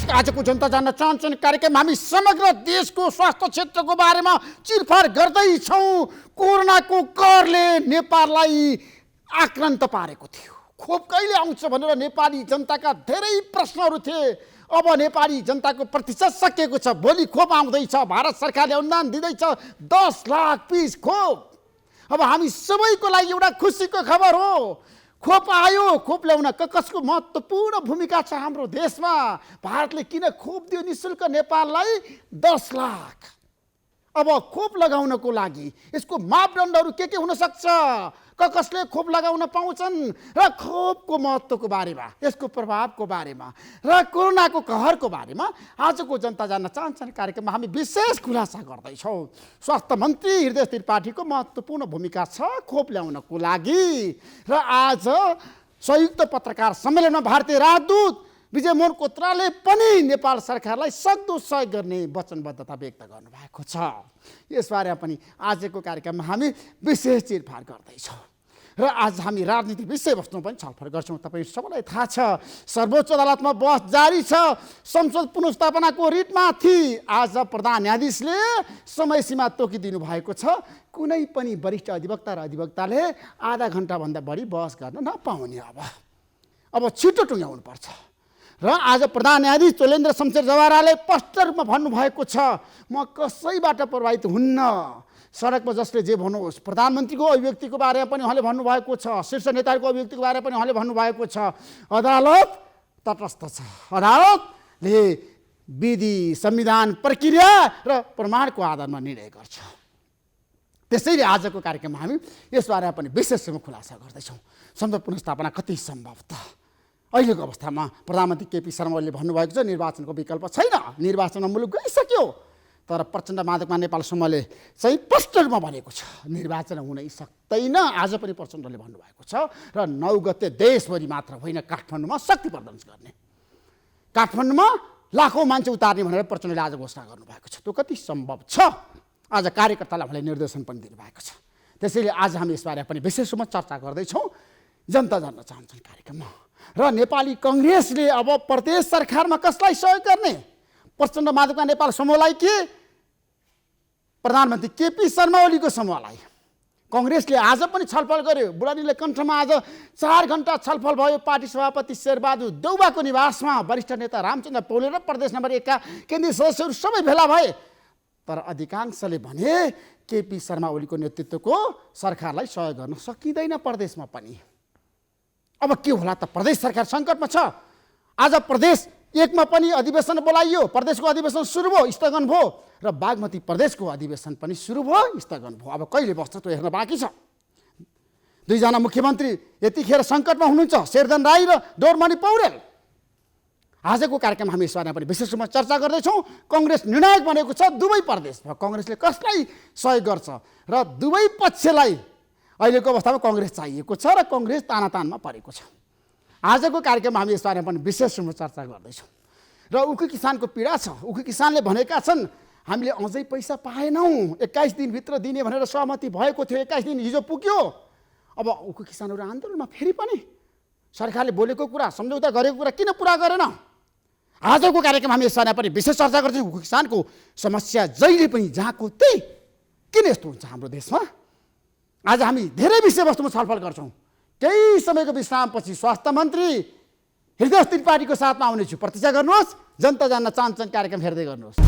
आजको जनता जान्न चाहन्छन् कार्यक्रम हामी समग्र देशको स्वास्थ्य क्षेत्रको बारेमा चिरफार गर्दैछौँ। कोरोनाको कहरले नेपाललाई आक्रान्त पारेको थियो। खोप कहिले आउँछ भनेर नेपाली जनताका धेरै प्रश्नहरू थिए। अब नेपाली जनताको प्रतिशत सकिएको छ। भोलि खोप आउँदैछ। भारत सरकारले अनुदान दिँदैछ 10 लाख पिस खोप। अब हामी सबैको लागि एउटा खुसीको खबर हो। खोप आयो। खोप ल्याउन कसको महत्त्वपूर्ण भूमिका छ हाम्रो देशमा। भारतले किन खोप दियो निःशुल्क नेपाललाई 10 लाख। अब खोप लगाउनको लागि यसको मापदण्डहरू के हुन सक्छ, कसले खोप लगाउन पाउँछन् र खोपको महत्त्वको बारेमा, यसको प्रभावको बारेमा र कोरोनाको कहरको बारेमा आजको जनता जान्न चाहन्छन् कार्यक्रममा हामी विशेष खुलासा गर्दैछौँ। स्वास्थ्य मन्त्री हृदय त्रिपाठीको महत्त्वपूर्ण भूमिका छ खोप ल्याउनको लागि। र आज संयुक्त पत्रकार सम्मेलनमा भारतीय राजदूत विजय मोहन कोत्राले पनि नेपाल सरकारलाई सक्दो सहयोग गर्ने वचनबद्धता व्यक्त गर्नुभएको छ। यसबारे पनि आजको कार्यक्रममा हामी विशेष चिरफार गर्दैछौँ। र आज हामी राजनीतिक विषयवस्तुमा पनि छलफल गर्छौँ। तपाईँ सबैलाई थाहा छ सर्वोच्च अदालतमा बहस जारी छ। संसद पुनर्स्थापनाको रिटमाथि आज प्रधान न्यायाधीशले समय सीमा तोकिदिनु भएको छ। कुनै पनि वरिष्ठ अधिवक्ता र अधिवक्ताले आधा घन्टाभन्दा बढी बहस गर्न नपाउने। अब छिटो टुङ्ग्याउनुपर्छ। र आज प्रधान न्यायाधीश चोलेन्द्र शमशेर जवाराले स्पष्ट रूपमा भन्नुभएको छ, म कसैबाट प्रभावित हुन्न। सडकमा जसले जे भन्नुहोस्, प्रधानमन्त्रीको अभिव्यक्तिको बारेमा पनि उहाँले भन्नुभएको छ, शीर्ष नेताहरूको अभिव्यक्तिको बारेमा पनि उहाँले भन्नुभएको छ। अदालत तटस्थ छ। अदालतले विधि, संविधान, प्रक्रिया र प्रमाणको आधारमा निर्णय गर्छ। त्यसैले आजको कार्यक्रममा हामी यसबारे पनि विशेष रूपमा खुलासा गर्दैछौँ। संसद पुनर्स्थापना कति सम्भव त? अहिलेको अवस्थामा प्रधानमन्त्री केपी शर्मा ओलीले भन्नुभएको छ निर्वाचनको विकल्प छैन। निर्वाचनमा मुलुक गइसक्यो। तर प्रचण्ड माधवमा नेपाल समूहले चाहिँ स्पष्ट रूपमा भनेको छ निर्वाचन हुनै सक्दैन। आज पनि प्रचण्डले भन्नुभएको छ। र 9 गते देशभरि मात्र होइन काठमाडौँमा शक्ति प्रदर्शन गर्ने, काठमाडौँमा लाखौँ मान्छे उतार्ने भनेर प्रचण्डले आज घोषणा गर्नुभएको छ। त्यो कति सम्भव छ? आज कार्यकर्तालाई उहाँले निर्देशन पनि दिनुभएको छ। त्यसैले आज हामी यसबारे पनि विशेष रूपमा चर्चा गर्दैछौँ जनता जान्न चाहन्छन् कार्यक्रममा। र नेपाली कङ्ग्रेसले अब प्रदेश सरकारमा कसलाई सहयोग गर्ने? प्रचण्ड माधवका नेपाल समूहलाई कि प्रधानमन्त्री केपी शर्मा ओलीको समूहलाई? कङ्ग्रेसले आज पनि छलफल गर्यो। बुढानीले कण्ठमा आज 4 घण्टा छलफल भयो। पार्टी सभापति शेरबहादुर देउवाको निवासमा वरिष्ठ नेता रामचन्द्र पौडेल र प्रदेश नम्बर 1 का केन्द्रीय सदस्यहरू सबै भेला भए। तर अधिकांशले भने केपी शर्मा ओलीको नेतृत्वको सरकारलाई सहयोग गर्न सकिँदैन प्रदेशमा पनि। अब के होला त? प्रदेश सरकार सङ्कटमा छ। आज प्रदेश 1 मा पनि अधिवेशन बोलाइयो। प्रदेशको अधिवेशन सुरु भयो, स्थगन भयो। र बागमती प्रदेशको अधिवेशन पनि सुरु भयो, स्थगन भयो। अब कहिले बस्छ त्यो हेर्न बाँकी छ। 2 जना मुख्यमन्त्री यतिखेर सङ्कटमा हुनुहुन्छ, शेरधन राई र डोरमणि पौडेल। आजको कार्यक्रम हामी यसबारे पनि विशेष रूपमा चर्चा गर्दैछौँ। कङ्ग्रेस निर्णायक बनेको छ दुवै प्रदेशमा। कङ्ग्रेसले कसलाई सहयोग गर्छ र दुवै पक्षलाई अहिलेको अवस्थामा कङ्ग्रेस चाहिएको छ र कङ्ग्रेस तानातानमा परेको छ। आजको कार्यक्रममा हामी यसबारे पनि विशेष रूपमा चर्चा गर्दैछौँ। र उखु किसानको पीडा छ। उखु किसानले भनेका छन् हामीले अझै पैसा पाएनौँ। 21 दिनभित्र दिने भनेर सहमति भएको थियो। 21 दिन हिजो पुग्यो। अब उखु किसानहरू आन्दोलनमा फेरि पनि सरकारले बोलेको कुरा, सम्झौता गरेको कुरा किन पुरा गरेन? आजको कार्यक्रम हामी यसबारे पनि विशेष चर्चा गर्छौँ। उखु किसानको समस्या जहिले पनि जहाँको त्यही किन यस्तो हुन्छ हाम्रो देशमा? आज हामी धेरै विषयवस्तुमा छलफल गर्छौँ। केही समयको विश्रामपछि स्वास्थ्य मन्त्री हृदय त्रिपाठीको साथमा आउनेछु। प्रतीक्षा गर्नुहोस्। जनता जान्न चाहन्छन् कार्यक्रम हेर्दै गर्नुहोस्।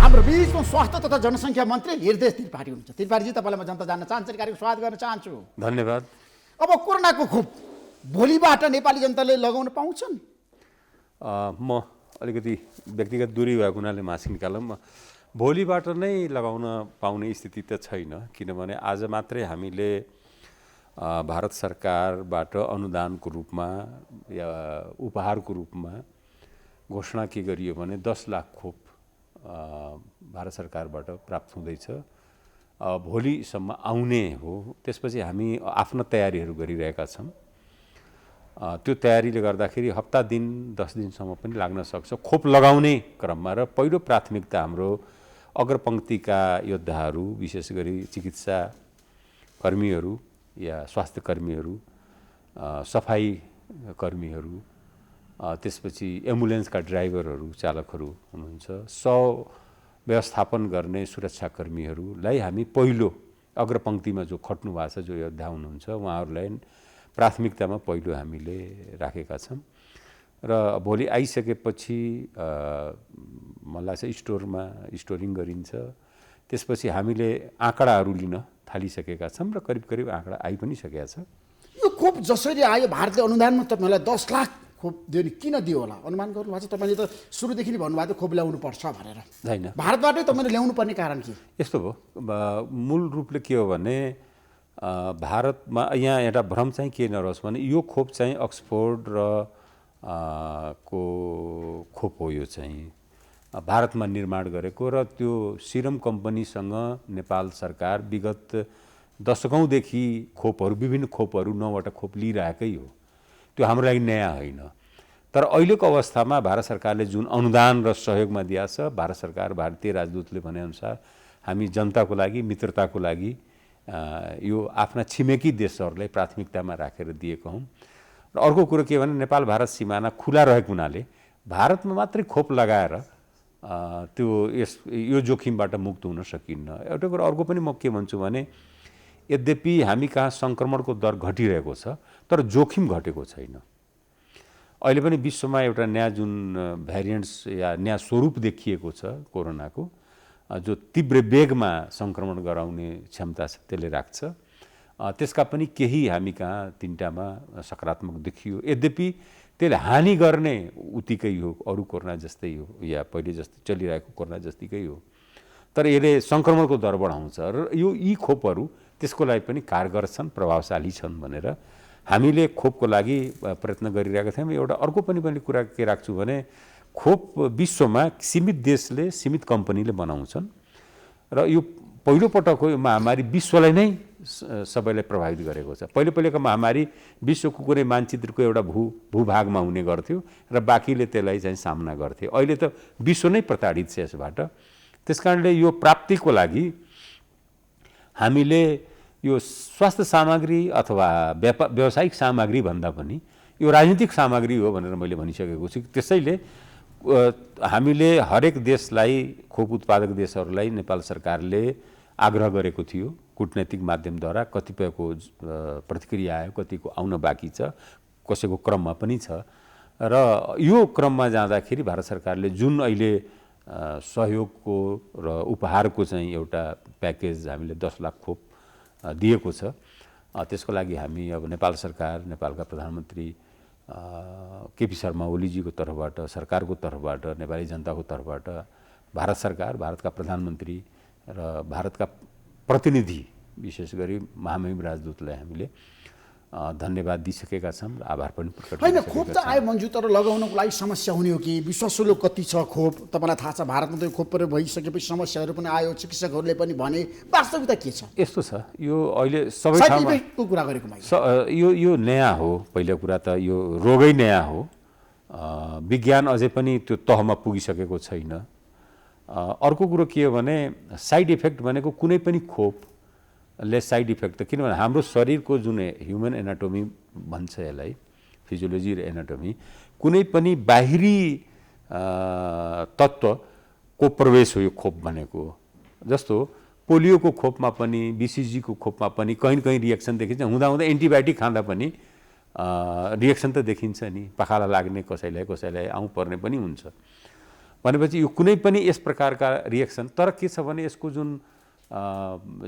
हाम्रो बिचमा स्वास्थ्य तथा जनसङ्ख्या मन्त्री हृदय त्रिपाठी हुनुहुन्छ। त्रिपाठीजी, तपाईँलाई म जनता जान्न चाहन्छन् कार्यक्रम स्वागत गर्न चाहन्छु। धन्यवाद। अब कोरोनाको खोप भोलिबाट नेपाली जनताले लगाउन पाउँछन्? म अलिकति व्यक्तिगत दूरी भएको हुनाले मास्क निकालौँ। भोलिबाट नै लगाउन पाउने स्थिति त छैन। किनभने आज मात्रै हामीले भारत सरकारबाट अनुदानको रूपमा या उपहारको रूपमा घोषणा के गरियो भने 10 लाख खोप भारत सरकारबाट प्राप्त हुँदैछ। भोलिसम्म आउने हो। त्यसपछि हामी आफ्ना तयारीहरू गरिरहेका छौँ। त्यो तयारीले गर्दाखेरि हप्ता दिन 10 दिनसम्म पनि लाग्न सक्छ खोप लगाउने क्रममा। र पहिलो प्राथमिकता हाम्रो अग्रपङ्क्तिका योद्धाहरू, विशेष गरी चिकित्सा कर्मीहरू या स्वास्थ्य कर्मीहरू, सफाई कर्मीहरू, त्यसपछि एम्बुलेन्सका ड्राइभरहरू, चालकहरू हुनुहुन्छ, व्यवस्थापन गर्ने सुरक्षाकर्मीहरूलाई हामी पहिलो अग्रपङ्क्तिमा जो खट्नु भएको छ, जो योद्धा हुनुहुन्छ, उहाँहरूलाई प्राथमिकतामा पहिलो हामीले राखेका छौँ। र भोलि आइसकेपछि मलाई लाग्छ स्टोरिङ गरिन्छ। त्यसपछि हामीले आँकडाहरू लिन थालिसकेका छौँ र करिब करिब आँकडा आइ पनि सकेका छ। यो खोप जसरी आयो, भारतले अनुदानमा तपाईँलाई 10 लाख खोप दियो नि, किन दियो होला? अनुमान गर्नुभएको छ? तपाईँले त सुरुदेखि नै भन्नुभएको थियो खोप ल्याउनु पर्छ भनेर। होइन, भारतबाटै तपाईँले ल्याउनु पर्ने कारण के? यस्तो भयो, मूल रूपले के हो भने भारतमा यहाँ एउटा भ्रम चाहिँ के नरहोस् भने यो खोप चाहिँ अक्सफोर्ड र को खोप हो। यो चाहिँ भारतमा निर्माण गरेको र त्यो सिरम कम्पनीसँग नेपाल सरकार विगत दशकौँदेखि खोपहरू, विभिन्न खोपहरू 9वटा खोप लिइरहेकै हो। त्यो हाम्रो लागि नयाँ होइन। तर अहिलेको अवस्थामा भारत सरकारले जुन अनुदान र सहयोगमा दिएको छ, भारत सरकार, भारतीय राजदूतले भनेअनुसार हामी जनताको लागि, मित्रताको लागि यो आफ्ना छिमेकी देशहरूलाई प्राथमिकतामा राखेर दिएको हौँ। र अर्को कुरो के भने नेपाल भारत सिमाना खुला रहेको हुनाले भारतमा मात्रै खोप लगाएर यो जोखिमबाट मुक्त हुन सकिन्न। एउटा कुरा अर्को पनि म के भन्छु भने यद्यपि हामी कहाँ सङ्क्रमणको दर घटिरहेको छ तर जोखिम घटेको छैन। अहिले पनि विश्वमा एउटा नयाँ जुन भ्यारिएन्ट्स या नयाँ स्वरूप देखिएको छ कोरोनाको, जो तीव्र वेगमा सङ्क्रमण गराउने क्षमता छ, त्यसले राख्छ। त्यसका पनि केही हामी कहाँ 3टामा सकारात्मक देखियो। यद्यपि त्यसले हानि गर्ने उत्तिकै हो, अरू कोरोना जस्तै हो या पहिले जस्तै चलिरहेको कोरोना जस्तिकै हो। तर यसले सङ्क्रमणको दर बढाउँछ र यी खोपहरू त्यसको लागि पनि कारगर छन्, प्रभावशाली छन् भनेर हामीले खोपको लागि प्रयत्न गरिरहेका थियौँ। एउटा अर्को पनि मैले कुरा के राख्छु भने खोप विश्वमा सीमित देशले, सीमित कम्पनीले बनाउँछन् र यो पहिलोपटक हो यो महामारी विश्वलाई नै सबैलाई प्रभावित गरेको छ। पहिलेको महामारी विश्वको कुनै मानचित्रको एउटा भूभागमा हुने गर्थ्यो र बाँकीले त्यसलाई चाहिँ सामना गर्थे। अहिले त विश्व नै प्रताडित छ यसबाट। त्यसकारणले यो प्राप्तिको लागि हामीले यो स्वास्थ्य सामग्री अथवा व्यावसायिक सामग्री भन्दा पनि यो राजनीतिक सामग्री हो भनेर मैले भनिसकेको छु। त्यसैले हामीले हरेक देशलाई, खोप उत्पादक देशहरूलाई नेपाल सरकारले आग्रह गरेको थियो कूटनैतिक माध्यमद्वारा। कतिपयको प्रतिक्रिया आयो, कतिको आउन बाँकी छ, कसैको क्रममा पनि छ। र यो क्रममा जाँदाखेरि भारत सरकारले जुन अहिले सहयोगको र उपहारको चाहिँ एउटा प्याकेज हामीले 10 लाख खोप दिएको छ, त्यसको लागि हामी अब नेपाल सरकार, नेपालका प्रधानमन्त्री केपी शर्मा ओलीजीको तर्फबाट, सरकारको तर्फबाट, नेपाली जनताको तर्फबाट, भारत सरकार, भारतका प्रधानमन्त्री र भारतका प्रतिनिधि, विशेष गरी महामहिम राजदूतलाई हामीले धन्यवाद दिइसकेका छौँ र आभार पनि प्रकट होइन। खोप त आयो मन्जु, तर लगाउनको लागि समस्या हुने हो कि? विश्वासुलो कति छ खोप? तपाईँलाई थाहा छ भारतमा त खोप प्रयोग भइसकेपछि समस्याहरू पनि आयो, चिकित्सकहरूले पनि भने। वास्तविकता के छ? यस्तो छ, यो अहिले सबै ठाउँमा कुरा गरेको यो नयाँ हो। पहिलो कुरा त यो रोगै नयाँ हो। विज्ञान अझै पनि त्यो तहमा पुगिसकेको छैन। अर्को कुरो के हो भने साइड इफेक्ट भनेको कुनै पनि खोपले साइड इफेक्ट त, किनभने हाम्रो शरीरको जुन ह्युमन एनाटोमी भन्छ यसलाई, फिजियोलोजी र एनाटोमी, कुनै पनि बाहिरी तत्त्वको प्रवेश हो यो खोप भनेको। जस्तो पोलियोको खोपमा पनि, बीसीजीको खोपमा पनि कहीँ न कहीँ रिएक्सन देखिन्छ। हुँदा एन्टिबायोटिक खाँदा पनि रिएक्सन त देखिन्छ नि, पखाला लाग्ने, कसैलाई आउँ पर्ने पनि हुन्छ। भनेपछि यो कुनै पनि यस प्रकारका रिएक्सन। तर के छ भने यसको जुन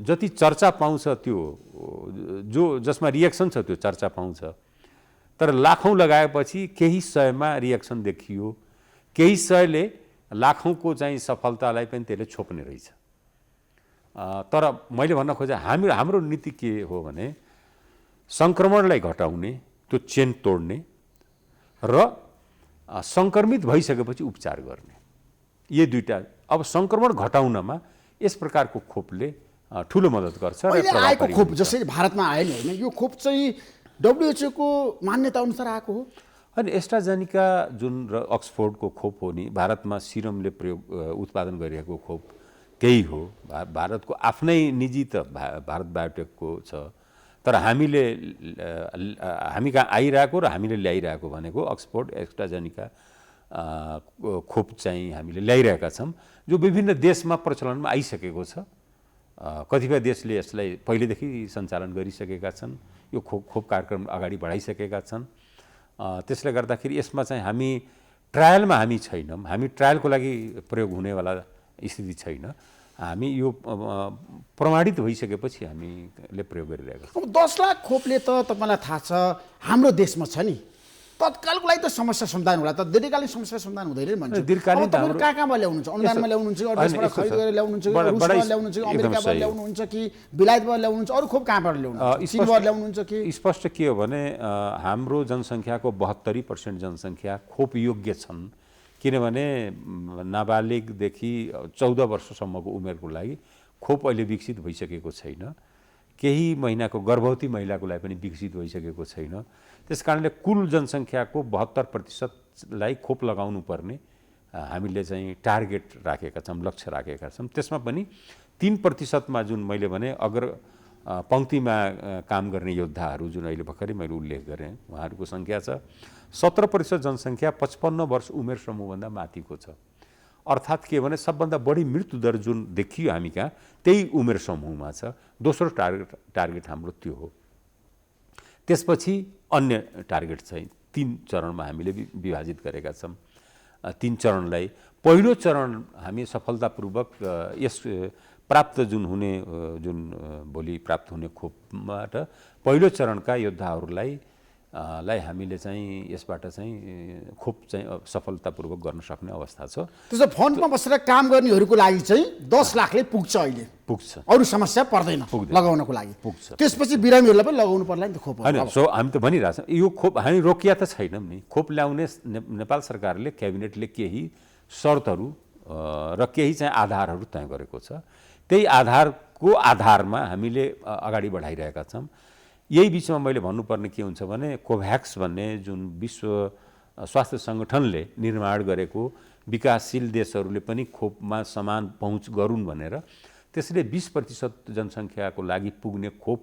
जति चर्चा पाउँछ, त्यो जसमा रिएक्सन छ त्यो चर्चा पाउँछ। तर लाखौँ लगाएपछि केही सयमा रिएक्सन देखियो, केही सयले लाखौँको चाहिँ सफलतालाई पनि त्यसले छोप्ने रहेछ। तर मैले भन्न खोजेँ हाम्रो नीति के हो भने सङ्क्रमणलाई घटाउने, त्यो चेन तोड्ने र सङ्क्रमित भइसकेपछि उपचार गर्ने, ये दुईटा। अब सङ्क्रमण घटाउनमा यस प्रकारको खोपले ठुलो मद्दत गर्छ। र आएको खोप जसरी भारतमा आयो नि, होइन, यो खोप चाहिँ WHO को मान्यता अनुसार आएको हो? अनि एस्ट्राजेनिका जुन र अक्सफोर्डको खोप हो नि, भारतमा सिरमले उत्पादन गरिरहेको खोप त्यही हो। भारतको आफ्नै निजी त भारत बायोटेकको छ, तर हामी कहाँ आइरहेको र हामीले ल्याइरहेको भनेको अक्सफोर्ड एस्ट्राजेनिका खोप चाहिँ हामीले ल्याइरहेका छौँ, जो विभिन्न देशमा प्रचलनमा आइसकेको छ। कतिपय देशले यसलाई पहिलेदेखि सञ्चालन गरिसकेका छन्, यो खोप कार्यक्रम अगाडि बढाइसकेका छन्। त्यसले गर्दाखेरि यसमा चाहिँ हामी ट्रायलमा हामी छैनौँ, हामी ट्रायलको लागि प्रयोग हुनेवाला स्थिति छैन। हामी यो प्रमाणित भइसकेपछि हामीले प्रयोग गरिरहेका छौँ। अब 10 लाख खोपले त तपाईँलाई थाहा छ हाम्रो देशमा छ नि, तत्कालको लागि त समस्या समाधान होला, त दीर्घकालीन समस्या समाधान हुँदैन भन्छ। दीर्घकालीन त कहाँ कहाँबाट ल्याउनुहुन्छ? अनुदानमा ल्याउनुहुन्छ कि देशबाट खरिद गरेर ल्याउनुहुन्छ कि रुसबाट ल्याउनुहुन्छ कि अमेरिकाबाट ल्याउनुहुन्छ कि बेलायतबाट ल्याउनुहुन्छ, अरू खोप कहाँबाट ल्याउनुहुन्छ? चीनबाट ल्याउनुहुन्छ कि? स्पष्ट के हो भने हाम्रो जनसङ्ख्याको 72% जनसङ्ख्या खोप योग्य छन्, किनभने नाबालिगदेखि 14 वर्षसम्मको उमेरको लागि खोप अहिले विकसित भइसकेको छैन। केही महिनाको गर्भवती महिलाको लागि पनि विकसित भइसकेको छैन। त्यसकारणले कुल जनसङ्ख्याको 72%लाई खोप लगाउनु पर्ने हामीले चाहिँ टार्गेट राखेका छौँ, लक्ष्य राखेका छौँ। त्यसमा पनि 3%मा जुन मैले भने पङ्क्तिमा काम गर्ने योद्धाहरू जुन अहिले भर्खरै मैले उल्लेख गरेँ उहाँहरूको सङ्ख्या छ। 17% जनसङ्ख्या 55 वर्ष उमेर समूहभन्दा माथिको छ। अर्थात् के भने सबभन्दा बढी मृत्युदर जुन देखियो हामी कहाँ त्यही उमेर समूहमा छ। दोस्रो टार्गेट हाम्रो त्यो हो। त्यसपछि अन्य टार्गेट चाहिँ 3 चरणमा हामीले विभाजित गरेका छौँ। 3 चरणलाई पहिलो चरण हामी सफलतापूर्वक यस प्राप्त जुन भोलि प्राप्त हुने खोपबाट पहिलो चरणका योद्धाहरूलाई हामीले चाहिँ यसबाट चाहिँ खोप चाहिँ सफलतापूर्वक गर्न सक्ने अवस्था छ। त्यसो फन्डमा बसेर काम गर्नेहरूको लागि चाहिँ 10 लाखले पुग्छ, अहिले पुग्छ, अरू समस्या पर्दैन लगाउनको लागि। त्यसपछि बिरामीहरूलाई पनि लगाउनु पर्ला नि त खोप। होइन, सो हामी त भनिरहेछौँ यो खोप हामी रोकिया त छैनौँ नि। खोप ल्याउने नेपाल सरकारले क्याबिनेटले केही शर्तहरू र केही चाहिँ आधारहरू तय गरेको छ। त्यही आधारको आधारमा हामीले अगाडि बढाइरहेका छौँ। यही बिचमा मैले भन्नुपर्ने के हुन्छ भने कोभ्याक्स भन्ने जुन विश्व स्वास्थ्य सङ्गठनले निर्माण गरेको विकासशील देशहरूले पनि खोपमा समान पहुँच गरून् भनेर त्यसले 20% जनसङ्ख्याको लागि पुग्ने खोप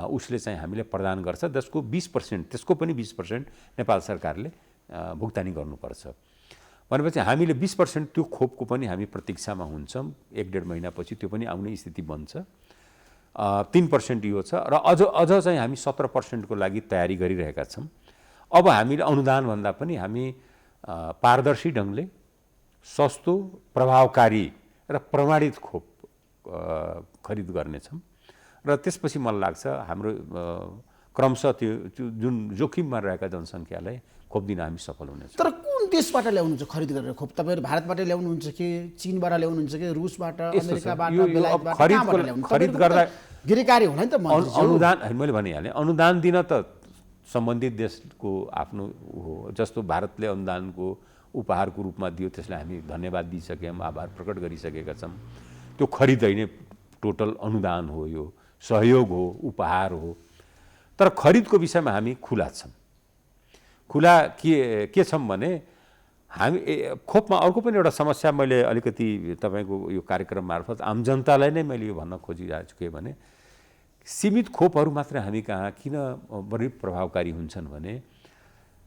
उसले चाहिँ हामीले प्रदान गर्छ, जसको 20% त्यसको पनि 20% नेपाल सरकारले भुक्तानी गर्नुपर्छ। भनेपछि हामीले 20% त्यो खोपको पनि हामी प्रतीक्षामा हुन्छौँ। 1-1.5 महिनापछि त्यो पनि आउने स्थिति बन्छ। 3% यो छ र अझ चाहिँ हामी 17% को लागि तयारी गरिरहेका छौँ। अब हामीले अनुदान भन्दा पनि हामी पारदर्शी ढङ्गले सस्तो, प्रभावकारी र प्रमाणित खोप खरिद गर्नेछौँ र त्यसपछि मलाई लाग्छ हाम्रो क्रमशः त्यो जुन जोखिममा रहेका जनसङ्ख्यालाई खोप दिन हामी सफल हुनेछौँ। तर कुन देशबाट ल्याउनुहुन्छ खरिद गरेर खोप? तपाईँहरू भारतबाट ल्याउनुहुन्छ कि चीनबाट ल्याउनुहुन्छ कि रुसबाट, अमेरिकाबाट, बेलायतबाट? खरिद गर्दा गिरिकारी होला नि त। अनुदान मैले भनिहालेँ, अनुदान दिन त सम्बन्धित देशको आफ्नो हो। जस्तो भारतले अनुदानको उपहारको रूपमा दियो, त्यसलाई हामी धन्यवाद दिइसक्यौँ, आभार प्रकट गरिसकेका छौँ। त्यो खरिद होइन, टोटल अनुदान हो, यो सहयोग हो, उपहार हो। तर खरिदको विषयमा हामी खुला छौँ। खुला के छौँ भने हामी खोपमा अर्को पनि एउटा समस्या मैले अलिकति तपाईँको यो कार्यक्रम मार्फत आम जनतालाई नै मैले यो भन्न खोजिरहेको छु के भने सीमित खोपहरू मात्र हामी कहाँ किन बढी प्रभावकारी हुन्छन् भने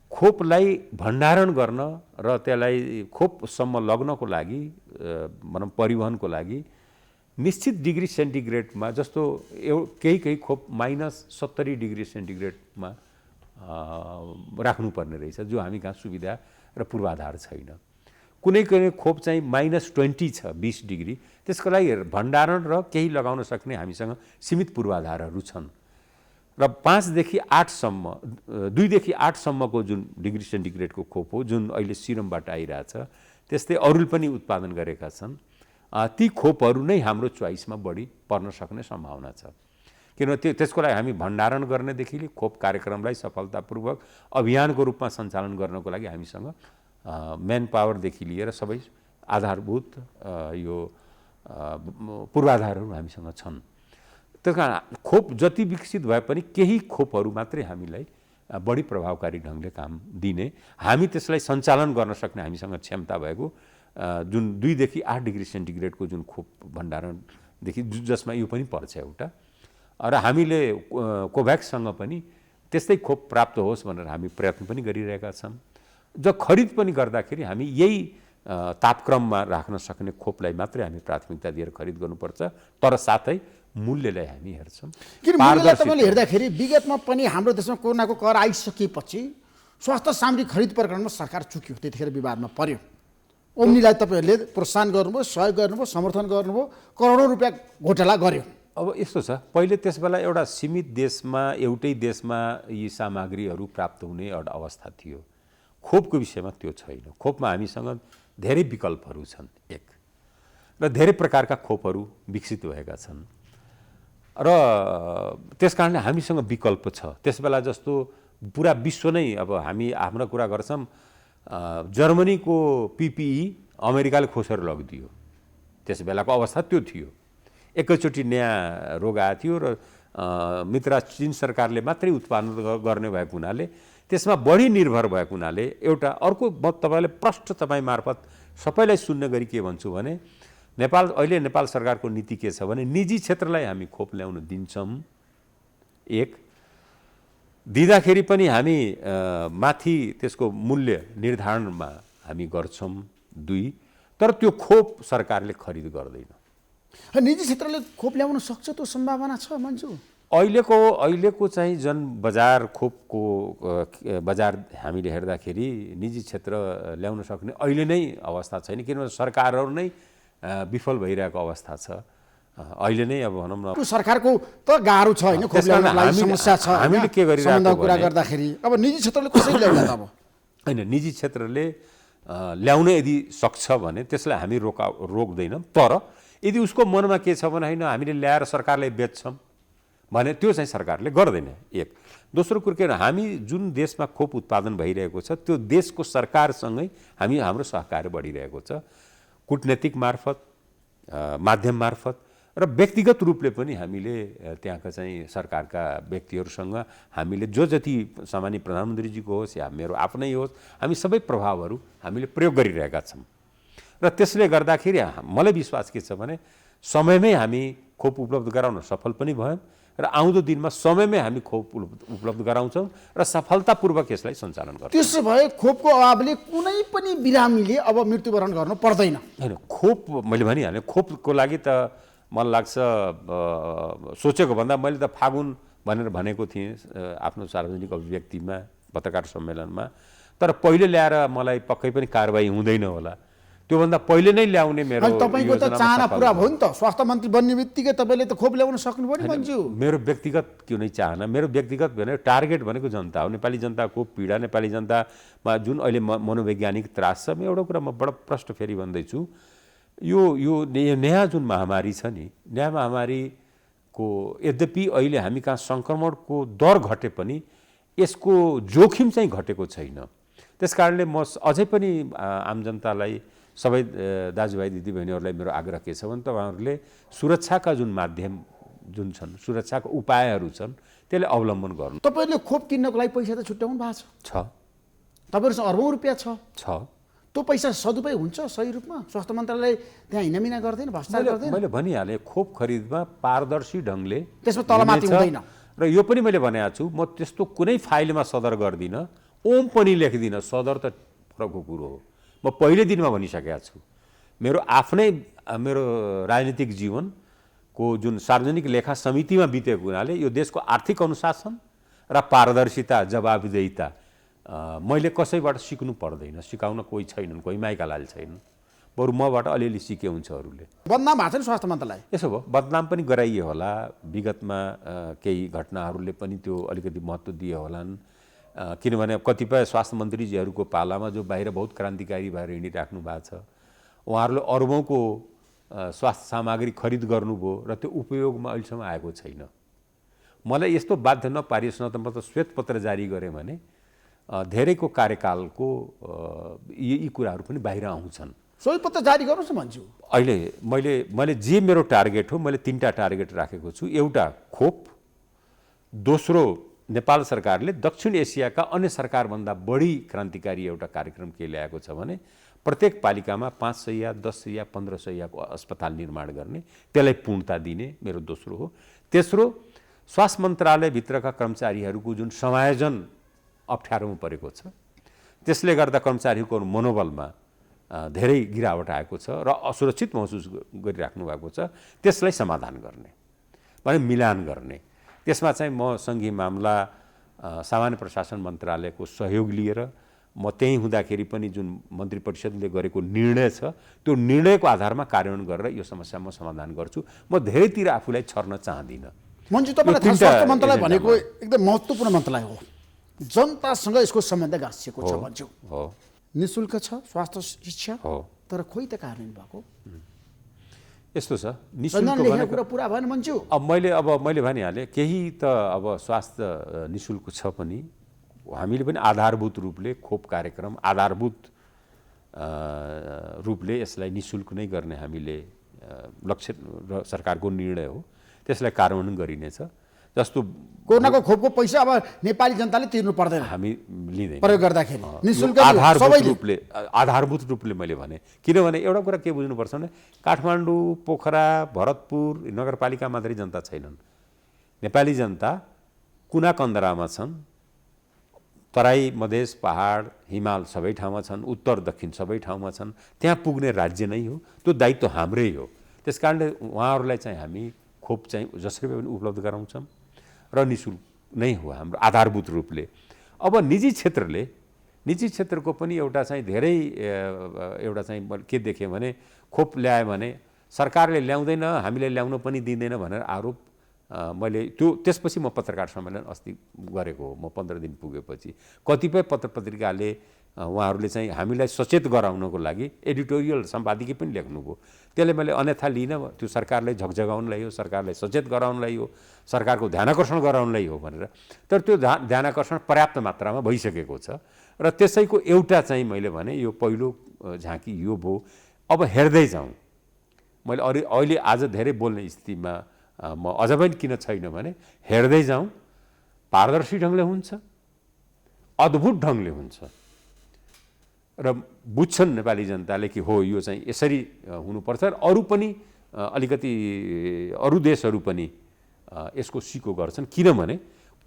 खोपलाई भण्डारण गर्न र त्यसलाई खोपसम्म लग्नको लागि भनौँ परिवहनको लागि निश्चित डिग्री सेन्टिग्रेडमा, जस्तो केही खोप -70 डिग्री सेन्टिग्रेडमा राख्नुपर्ने रहेछ, जो हामी कहाँ सुविधा र पूर्वाधार छैन। कुनै खोप चाहिँ -20 छ, 20 डिग्री, त्यसको लागि भण्डारण र केही लगाउन सक्ने हामीसँग सीमित पूर्वाधारहरू छन्। र 5देखि 8सम्मको जुन डिग्री सेन्टिग्रेडको खोप हो, जुन अहिले सिरमबाट आइरहेछ, त्यस्तै अरूले पनि उत्पादन गरेका छन्। ती खोपहरू नै हाम्रो चोइसमा बढी पर्न सक्ने सम्भावना छ। किनभने त्यसको लागि हामी भण्डारण गर्नेदेखि खोप कार्यक्रमलाई सफलतापूर्वक अभियानको रूपमा सञ्चालन गर्नको लागि हामीसँग म्यान पावरदेखि लिएर सबै आधारभूत यो पूर्वाधारहरू हामीसँग छन्। त्यस कारण खोप जति विकसित भए पनि केही खोपहरू मात्रै हामीलाई बढी प्रभावकारी ढङ्गले काम दिने, हामी त्यसलाई सञ्चालन गर्न सक्ने हामीसँग क्षमता भएको जुन 2देखि 8 डिग्री सेन्टिग्रेडको जुन खोप भण्डारणदेखि, जसमा यो पनि पर्छ एउटा, र हामीले कोभ्याक्ससँग पनि त्यस्तै खोप प्राप्त होस् भनेर हामी प्रयत्न पनि गरिरहेका छौँ। खरिद पनि गर्दाखेरि हामी यही तापक्रममा राख्न सक्ने खोपलाई मात्रै हामी प्राथमिकता दिएर खरिद गर्नुपर्छ, तर साथै मूल्यलाई हामी हेर्छौँ। किन मूल्यलाई तपाईँले हेर्दाखेरि विगतमा पनि हाम्रो देशमा कोरोनाको कहर आइसकेपछि स्वास्थ्य सामग्री खरिद प्रकरणमा सरकार चुक्यो, त्यतिखेर विवादमा पर्यो। ओम्नीलाई तपाईँहरूले प्रोत्साहन गर्नुभयो, सहयोग गर्नुभयो, समर्थन गर्नुभयो, करोडौँ रुपियाँ घोटाला गर्यो। अब यस्तो छ, पहिले त्यस बेला एउटा सीमित देशमा एउटै देशमा यी सामग्रीहरू प्राप्त हुने एउटा अवस्था थियो। खोपको विषयमा त्यो छैन। खोपमा हामीसँग धेरै विकल्पहरू छन् एक, र धेरै प्रकारका खोपहरू विकसित भएका छन्, र त्यस कारणले हामीसँग विकल्प छ। त्यस बेला जस्तो पुरा विश्व नै, अब हामी हाम्रो कुरा गर्छौँ, जर्मनीको PPE अमेरिकाले खोसेर लगिदियो, त्यस बेलाको अवस्था त्यो थियो। एकैचोटि नयाँ रोग आएको थियो र मित्र चीन सरकारले मात्रै उत्पादन गर्ने भएको हुनाले, त्यसमा बढी निर्भर भएको हुनाले एउटा अर्को म तपाईँले प्रष्ट तपाईँ मार्फत सबैलाई सुन्न गरी के भन्छु भने, अहिले नेपाल सरकारको नीति के छ भने निजी क्षेत्रलाई हामी खोप ल्याउन दिन्छौँ। एक, दिँदाखेरि पनि हामी माथि त्यसको मूल्य निर्धारणमा हामी गर्छौँ। दुई, तर त्यो खोप सरकारले खरिद गर्दैन। निजी क्षेत्रले खोप ल्याउन सक्छ, त्यो सम्भावना छ मन्जु? अहिलेको चाहिँ जुन बजार खोपको बजार हामीले हेर्दाखेरि निजी क्षेत्र ल्याउन सक्ने अहिले नै अवस्था छैन, किनभने सरकारहरू नै विफल भइरहेको अवस्था छ अहिले नै। अब भनौँ न, सरकारको त गाह्रो छ होइन, खोप ल्याउनको लागि समस्या छ। हामीले के गरिरहेको कुरा गर्दाखेरि अब निजी क्षेत्रले कसरी ल्याउला त? अब होइन, निजी क्षेत्रले ल्याउन यदि सक्छ भने त्यसलाई हामी रोक्दैनौँ, तर यदि उसको मनमा के छ भने होइन हामीले ल्याएर सरकारलाई बेच्छौँ भने त्यो चाहिँ सरकारले गर्दैन। एक, दोस्रो कुरो के, हामी जुन देशमा खोप उत्पादन भइरहेको छ त्यो देशको सरकारसँगै हाम्रो सहकार्य बढिरहेको छ, कूटनीतिक मार्फत, माध्यम मार्फत, र व्यक्तिगत रूपले पनि हामीले त्यहाँका चाहिँ सरकारका व्यक्तिहरूसँग हामीले जति सामान्य प्रधानमन्त्रीजीको होस् या मेरो आफ्नै होस्, हामी सबै प्रभावहरू हामीले प्रयोग गरिरहेका छौँ। र त्यसले गर्दाखेरि मलाई विश्वास के छ भने समयमै हामी खोप उपलब्ध गराउन सफल पनि भयौँ, र आउँदो दिनमा समयमै हामी खोप उपलब्ध गराउँछौँ र सफलतापूर्वक यसलाई सञ्चालन गर्छौँ। त्यसो भए खोपको अभावले कुनै पनि बिरामीले अब मृत्युवरण गर्नु पर्दैन? होइन, खोप मैले भनिहालेँ, खोपको लागि त मलाई लाग्छ सोचेको भन्दा मैले त फागुन भनेर भनेको थिएँ आफ्नो सार्वजनिक अभिव्यक्तिमा, पत्रकार सम्मेलनमा, तर पहिले ल्याएर मलाई पक्कै पनि कारबाही हुँदैन होला, त्योभन्दा पहिले नै ल्याउने मेरो तपाईँको त चाहना पुरा भयो नि त। स्वास्थ्य मन्त्री बन्ने बित्तिकै तपाईँले त खोप ल्याउन सक्नुभयो नि मन्जु। मेरो व्यक्तिगत क्यों नै चाहना, मेरो व्यक्तिगत भने टार्गेट भनेको जनता हो, नेपाली जनताको पीडा, नेपाली जनतामा जुन अहिले मनोवैज्ञानिक त्रास छ। म एउटा कुरा म बडो प्रष्ट फेरि भन्दैछु, यो नयाँ जुन महामारी छ नि, नयाँ महामारीको यद्यपि अहिले हामी कहाँ सङ्क्रमणको दर घटे पनि यसको जोखिम चाहिँ घटेको छैन। त्यस कारणले म अझै पनि आम जनतालाई, सबै दाजुभाइ दिदीबहिनीहरूलाई मेरो आग्रह के छ भने तपाईँहरूले सुरक्षाका जुन माध्यम जुन छन्, सुरक्षाका उपायहरू छन्, त्यसले अवलम्बन गर्नु। तपाईँहरूले खोप किन्नको लागि पैसा त छुट्याउनु भएको छ? तपाईँहरूसँग अर्बौँ रुपियाँ छ। त्यो पैसा सदुपयोग हुन्छ सही रूपमा? स्वास्थ्य मन्त्रालय त्यहाँ हिनामिना गर्दैन, भ्रष्टाचार गर्दैन? मैले भनिहालेँ, खोप खरिदमा पारदर्शी ढङ्गले त्यसमा तलमाथि हुँदैन। र यो पनि मैले भनेको छु, म त्यस्तो कुनै फाइलमा सदर गर्दिनँ, ओम पनि लेख्दिनँ। सदर त फरकको कुरो हो। म पहिले दिनमा भनिसकेको छु, मेरो राजनीतिक जीवनको जुन सार्वजनिक लेखा समितिमा बितेको हुनाले यो देशको आर्थिक अनुशासन र पारदर्शिता, जवाबदेहिता मैले कसैबाट सिक्नु पर्दैन। सिकाउन कोही छैनन्, कोही माइकालाल छैनन्, बरु मबाट अलिअलि सिके हुन्छ अरूले। बदनाम भएको छ नि स्वास्थ्य मन्त्रालय? यसो भयो, बदनाम पनि गराइयो होला, विगतमा केही घटनाहरूले पनि त्यो अलिकति महत्त्व दिए होलान्, किनभने कतिपय स्वास्थ्य मन्त्रीजीहरूको पालामा जो बाहिर बहुत क्रान्तिकारी भएर हिँडिराख्नु भएको छ, उहाँहरूले अर्बौँको स्वास्थ्य सामग्री खरिद गर्नुभयो र त्यो उपयोगमा अहिलेसम्म आएको छैन। मलाई यस्तो बाध्य नपारियोस् न त म त श्वेतपत्र जारी गरेँ भने धेरैको कार्यकालको यी कुराहरू पनि बाहिर आउँछन्। श्वेतपत्र जारी गर्नुहोस् न भन्छु। अहिले मैले जे मेरो टार्गेट हो, मैले 3टा टार्गेट राखेको छु। एउटा खोप, दोस्रो नेपाल सरकारले दक्षिण एसियाका अन्य सरकारभन्दा बढी क्रान्तिकारी एउटा कार्यक्रम के ल्याएको छ भने प्रत्येक पालिकामा 500 या 10 या 1500 अस्पताल निर्माण गर्ने, त्यसलाई पूर्णता दिने मेरो दोस्रो हो। तेस्रो, स्वास्थ्य मन्त्रालयभित्रका कर्मचारीहरूको जुन समायोजन अप्ठ्यारोमा परेको छ, त्यसले गर्दा कर्मचारीको मनोबलमा धेरै गिरावट आएको छ र असुरक्षित महसुस गरिराख्नु भएको छ। त्यसलाई समाधान गर्ने भने मिलान गर्ने, त्यसमा चाहिँ म सङ्घीय मामला सामान्य प्रशासन मन्त्रालयको सहयोग लिएर म त्यहीँ हुँदाखेरि पनि जुन मन्त्री परिषदले गरेको निर्णय छ त्यो निर्णयको आधारमा कार्यान्वयन गरेर यो समस्या म समाधान गर्छु। म धेरैतिर आफूलाई छर्न चाहदिनँ। मन्जु, तपाईँलाई थाहा छ स्वास्थ्य मन्त्रालय भनेको एकदम महत्त्वपूर्ण मन्त्रालय हो, जनतासँग यसको सम्बन्ध गाँसिएको छ मन्जु। हो, निःशुल्क छ स्वास्थ्य शिक्षा, हो, तर खोइ त कार्यान्वयन भएको यस्तो छ। संविधान लेखेको कुरा पुरा भएन मन्जु। अब मैले भनिहालेँ, केही त अब स्वास्थ्य निःशुल्क छ पनि, हामीले पनि आधारभूत रूपले खोप कार्यक्रम आधारभूत रूपले यसलाई निःशुल्क नै गर्ने हामीले लक्ष्य र सरकारको निर्णय हो, त्यसलाई कार्यान्वयन गरिनेछ। जस्तो कोरोनाको खोपको पैसा अब नेपाली जनताले तिर्नु पर्दैन, हामी लिँदैन प्रयोग गर्दाखेरि निःशुल्क आधारभूत रूपले मैले भने। किनभने एउटा कुरा के बुझ्नुपर्छ भने काठमाडौँ, पोखरा, भरतपुर नगरपालिका मात्रै जनता छैनन्। नेपाली जनता कुना कन्दरामा छन्, तराई, मधेस, पहाड, हिमाल सबै ठाउँमा छन्, उत्तर दक्षिण सबै ठाउँमा छन्। त्यहाँ पुग्ने राज्य नै हो, त्यो दायित्व हाम्रै हो। त्यस कारणले उहाँहरूलाई चाहिँ हामी खोप चाहिँ जसरी पनि उपलब्ध गराउँछौँ र निःशुल्क नै हो हाम्रो आधारभूत रूपले। अब निजी क्षेत्रको पनि एउटा चाहिँ धेरै एउटा चाहिँ के देखेँ भने खोप ल्यायो भने सरकारले ल्याउँदैन, हामीले ल्याउन पनि दिँदैन भनेर आरोप मैले त्यसपछि म पत्रकार सम्मेलन अस्ति गरेको हो। म 15 दिन पुगेपछि कतिपय पत्रपत्रिकाले उहाँहरूले चाहिँ हामीलाई सचेत गराउनको लागि एडिटोरियल सम्पादकीय पनि लेख्नुभयो। त्यसले मैले अन्यथा लिइनँ, त्यो सरकारलाई झकझगाउनलाई हो, सरकारलाई सचेत गराउनलाई हो, सरकारको ध्यानाकर्षण गराउनलाई हो भनेर। तर त्यो ध्यानाकर्षण पर्याप्त मात्रामा भइसकेको छ र त्यसैको एउटा चाहिँ मैले भने यो पहिलो झाँकी यो भयो। अब हेर्दै जाउँ, मैले अहिले आज धेरै बोल्ने स्थितिमा म अझ पनि किन छैन भने हेर्दै जाउँ, पारदर्शी ढङ्गले हुन्छ, अद्भुत ढङ्गले हुन्छ र बुझ्छन् नेपाली जनताले कि हो यो चाहिँ यसरी हुनुपर्छ। अरू पनि अलिकति अरू देशहरू पनि यसको सिको गर्छन्, किनभने